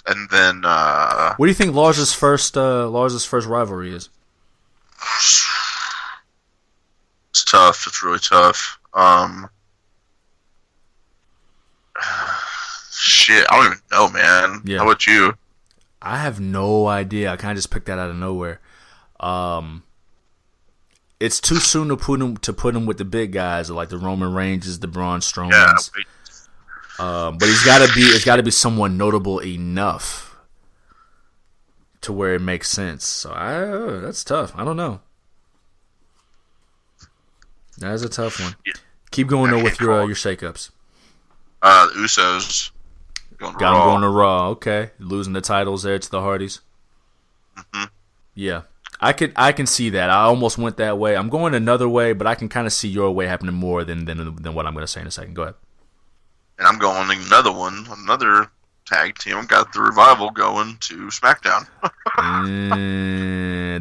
And then, what do you think Lars' first rivalry is? It's tough. It's really tough. Shit, I don't even know, man. Yeah. How about you? I have no idea. I kind of just picked that out of nowhere. It's too soon to put him with the big guys like the Roman Reigns, the Braun Strowmans. But it's got to be someone notable enough to where it makes sense. So that's tough. I don't know. That is a tough one. Yeah. Keep going though with your shakeups. The Usos going to Raw. Okay, losing the titles there to the Hardys. Mm-hmm. Yeah, I can see that. I almost went that way. I'm going another way, but I can kind of see your way happening more than what I'm going to say in a second. Go ahead. And I'm going another tag team. I've got the Revival going to SmackDown.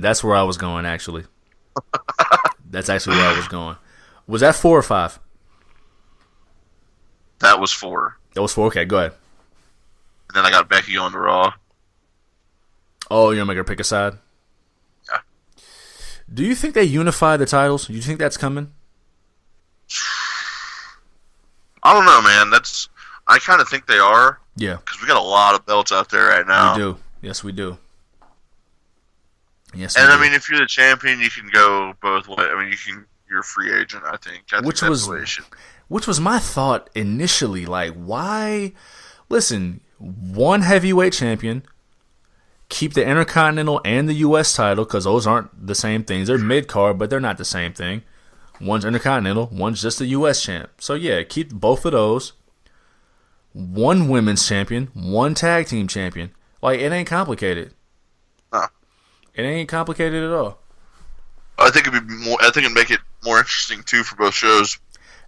That's where I was going, actually. That's actually where I was going. Was that 4 or 5? That was 4. That was 4? Okay, go ahead. And then I got Becky going to Raw. Oh, you're going to make her pick a side? Yeah. Do you think they unify the titles? Do you think that's coming? I don't know, man. I kind of think they are. Yeah. Because we got a lot of belts out there right now. We do. Yes, we do. Yes, and I mean, if you're the champion, you can go both ways. I mean, you're a free agent, I think. Which was my thought initially. Like, why? Listen, one heavyweight champion, keep the Intercontinental and the U.S. title, because those aren't the same things. They're mid-card, but they're not the same thing. One's Intercontinental, one's just the U.S. champ. So, yeah, keep both of those. One women's champion, one tag team champion. Like, it ain't complicated. Huh. It ain't complicated at all. I think it'd make it more interesting too for both shows.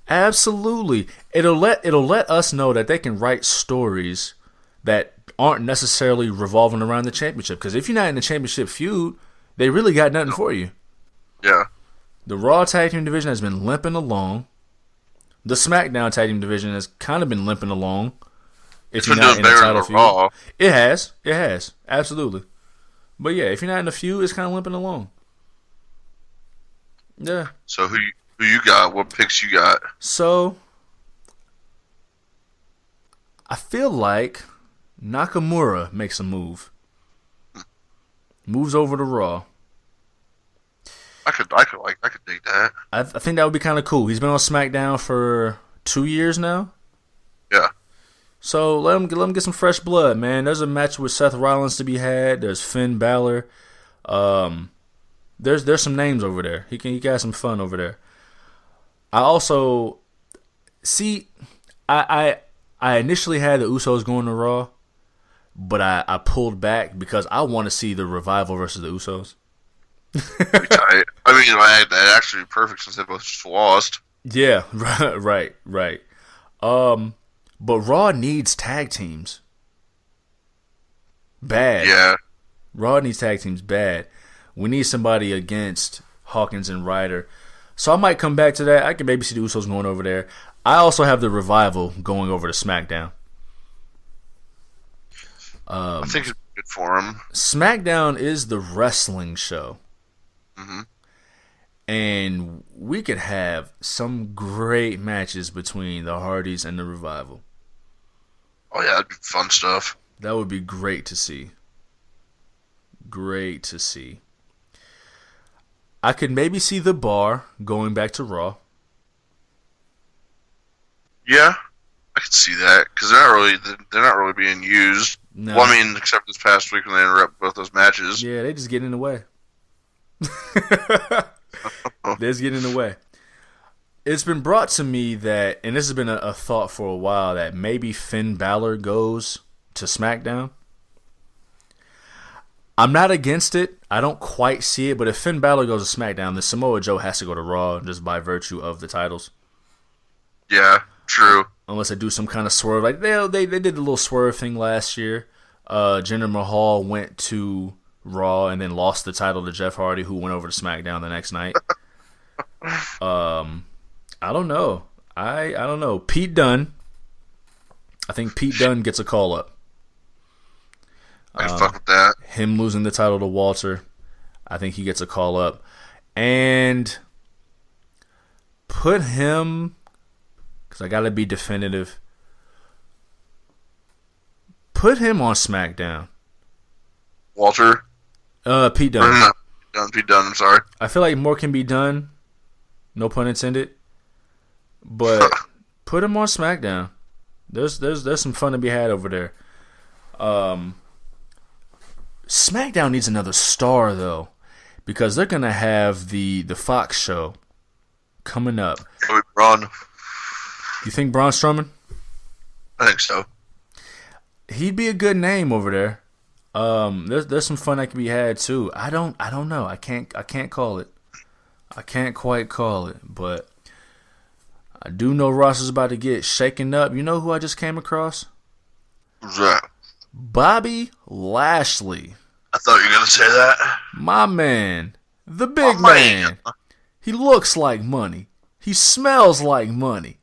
Absolutely. It'll let us know that they can write stories that aren't necessarily revolving around the championship. Because if you're not in the championship feud, they really got nothing for you. Yeah. The Raw tag team division has been limping along. The SmackDown tag team division has kind of been limping along. If you're not in the title feud, Raw. It has. Absolutely. But yeah, if you're not in the feud, it's kind of limping along. Yeah. So who you got? What picks you got? So I feel like Nakamura makes a move. Moves over to Raw. I could dig that. I think that would be kind of cool. He's been on SmackDown for 2 years now. Yeah. So let him get some fresh blood, man. There's a match with Seth Rollins to be had. There's Finn Balor. There's some names over there. He can have some fun over there. I also see. I initially had the Usos going to Raw, but I pulled back because I want to see the Revival versus the Usos. I mean, that actually be perfect since they both just lost. Yeah, right. But Raw needs tag teams. Bad. Yeah. Raw needs tag teams bad. We need somebody against Hawkins and Ryder. So I might come back to that. I can maybe see the Usos going over there. I also have the Revival going over to SmackDown. I think it's good for them. SmackDown is the wrestling show. Mm-hmm. And we could have some great matches between the Hardys and the Revival. Oh, yeah, that'd be fun stuff. That would be great to see. Great to see. I could maybe see the Bar going back to Raw. Yeah, I could see that because they're not really being used. No. Well, I mean, except this past week when they interrupt both those matches. Yeah, they just get in the way. They just get in the way. It's been brought to me that, and this has been a thought for a while, that maybe Finn Balor goes to SmackDown. I'm not against it. I don't quite see it, but if Finn Balor goes to SmackDown, then Samoa Joe has to go to Raw just by virtue of the titles. Yeah, true. Unless they do some kind of swerve. Like they did the little swerve thing last year. Jinder Mahal went to Raw and then lost the title to Jeff Hardy, who went over to SmackDown the next night. I don't know. I don't know. Pete Dunne. I think Pete Dunne gets a call up. I can fuck with that. Him losing the title to Walter, I think he gets a call up. And put him, because I got to be definitive, put him on SmackDown. Walter. Pete Dunne. Pete Dunne. I'm sorry. I feel like more can be done. No pun intended. But put him on SmackDown. There's some fun to be had over there. SmackDown needs another star though, because they're gonna have the Fox show coming up. Braun. You think Braun Strowman? I think so. He'd be a good name over there. There's some fun that can be had too. I don't know. I can't call it. I can't quite call it, but I do know Ross is about to get shaken up. You know who I just came across? Who's that? Bobby Lashley. I thought you were gonna say that. My man. The big man. He looks like money. He smells like money.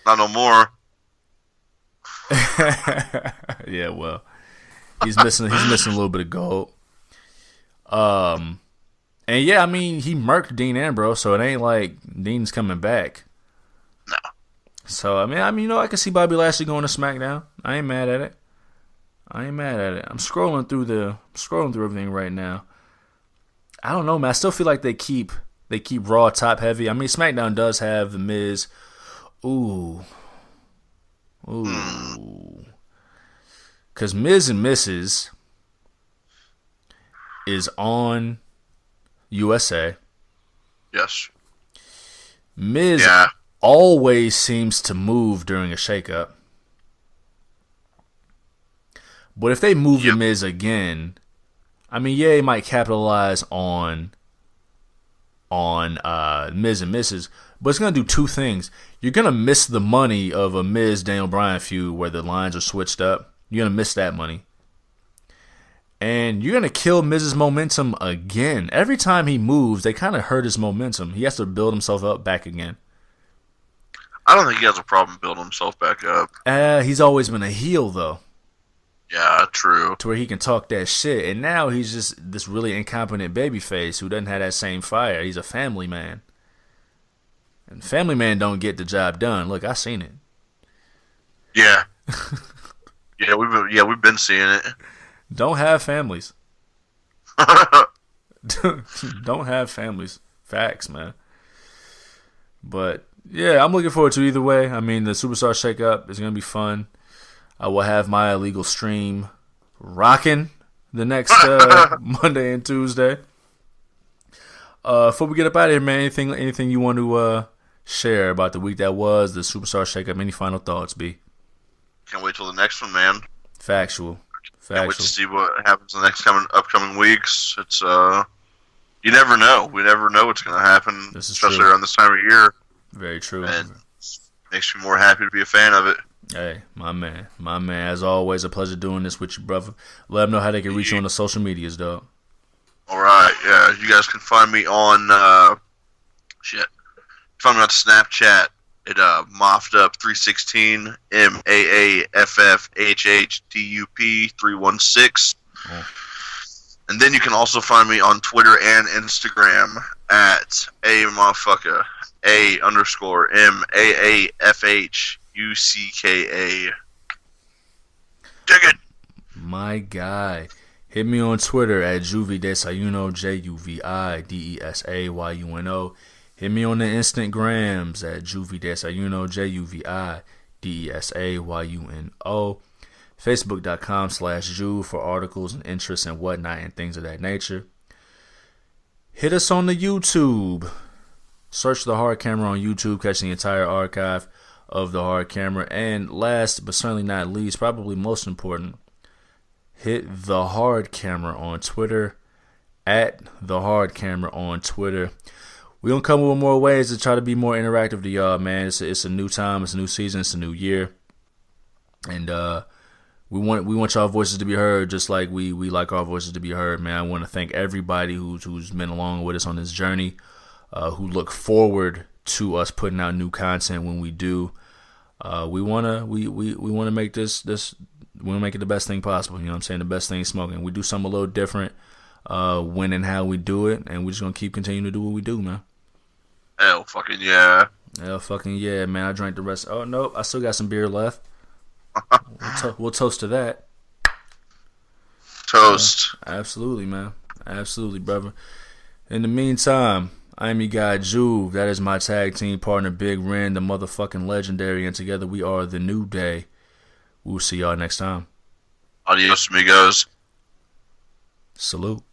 Not no more. Yeah, well. He's missing a little bit of gold. And yeah, I mean, he murked Dean Ambrose, so it ain't like Dean's coming back. No. So I mean, you know, I can see Bobby Lashley going to SmackDown. I ain't mad at it. I'm scrolling through everything right now. I don't know, man. I still feel like they keep Raw top heavy. I mean, SmackDown does have The Miz. Ooh. Because Miz and Mrs. is on USA. Yes. Miz always seems to move during a shakeup. But if they move The Miz again, I mean, yeah, they might capitalize on Miz and Mrs., but it's going to do two things. You're going to miss the money of a Miz-Daniel Bryan feud where the lines are switched up. You're going to miss that money. And you're going to kill Miz's momentum again. Every time he moves, they kind of hurt his momentum. He has to build himself up back again. I don't think he has a problem building himself back up. He's always been a heel, though. Yeah, true. To where he can talk that shit. And now he's just this really incompetent babyface who doesn't have that same fire. He's a family man. And family man don't get the job done. Look, I seen it. Yeah. We've been seeing it. Don't have families. Don't have families. Facts, man. But yeah, I'm looking forward to either way. I mean, the Superstar Shakeup is gonna be fun. I will have my illegal stream rocking the next Monday and Tuesday. Before we get up out of here, man, anything you want to share about the week that was, the Superstar Shakeup? Any final thoughts, B? Can't wait till the next one, man. Factual. Can't wait to see what happens in the upcoming weeks. It's you never know. We never know what's going to happen, especially around this time of year. Very true. And makes me more happy to be a fan of it. Hey, my man. As always, a pleasure doing this with you, brother. Let them know how they can reach you on the social medias, dog. All right, yeah. You guys can find me on Find me on Snapchat at Moffed Up 316 MAAFFHHDUP 316. Oh. And then you can also find me on Twitter and Instagram at A_MAAFHUCKA. Dig it! My guy. Hit me on Twitter at Juvie Desayuno, JUVIDESAYUNO. Hit me on the Instagrams at Juvie Desayuno, JUVIDESAYUNO. Facebook.com/Juve for articles and interests and whatnot and things of that nature. Hit us on the YouTube. Search The Hard Camera on YouTube, catch the entire archive of The Hard Camera. And last but certainly not least, probably most important, hit The Hard Camera on Twitter, at The Hard Camera on Twitter. We're going to come up with more ways to try to be more interactive to y'all, man. It's a new time, it's a new season, it's a new year. And we want y'all voices to be heard just like we like our voices to be heard, man. I want to thank everybody who's been along with us on this journey, who look forward to us putting out new content when we do. We wanna make this we want to make it the best thing possible. You know what I'm saying? The best thing smoking. We do something a little different when and how we do it, and we're just going to keep continuing to do what we do, man. Hell fucking yeah. Hell fucking yeah, man. I drank the rest. Oh, nope. I still got some beer left. We'll toast to that. Toast. Absolutely, man. Absolutely, brother. In the meantime, I am your guy Juve. That is my tag team partner Big Ren, the motherfucking legendary, and together we are the New Day. We'll see y'all next time. Adios, amigos. Salute.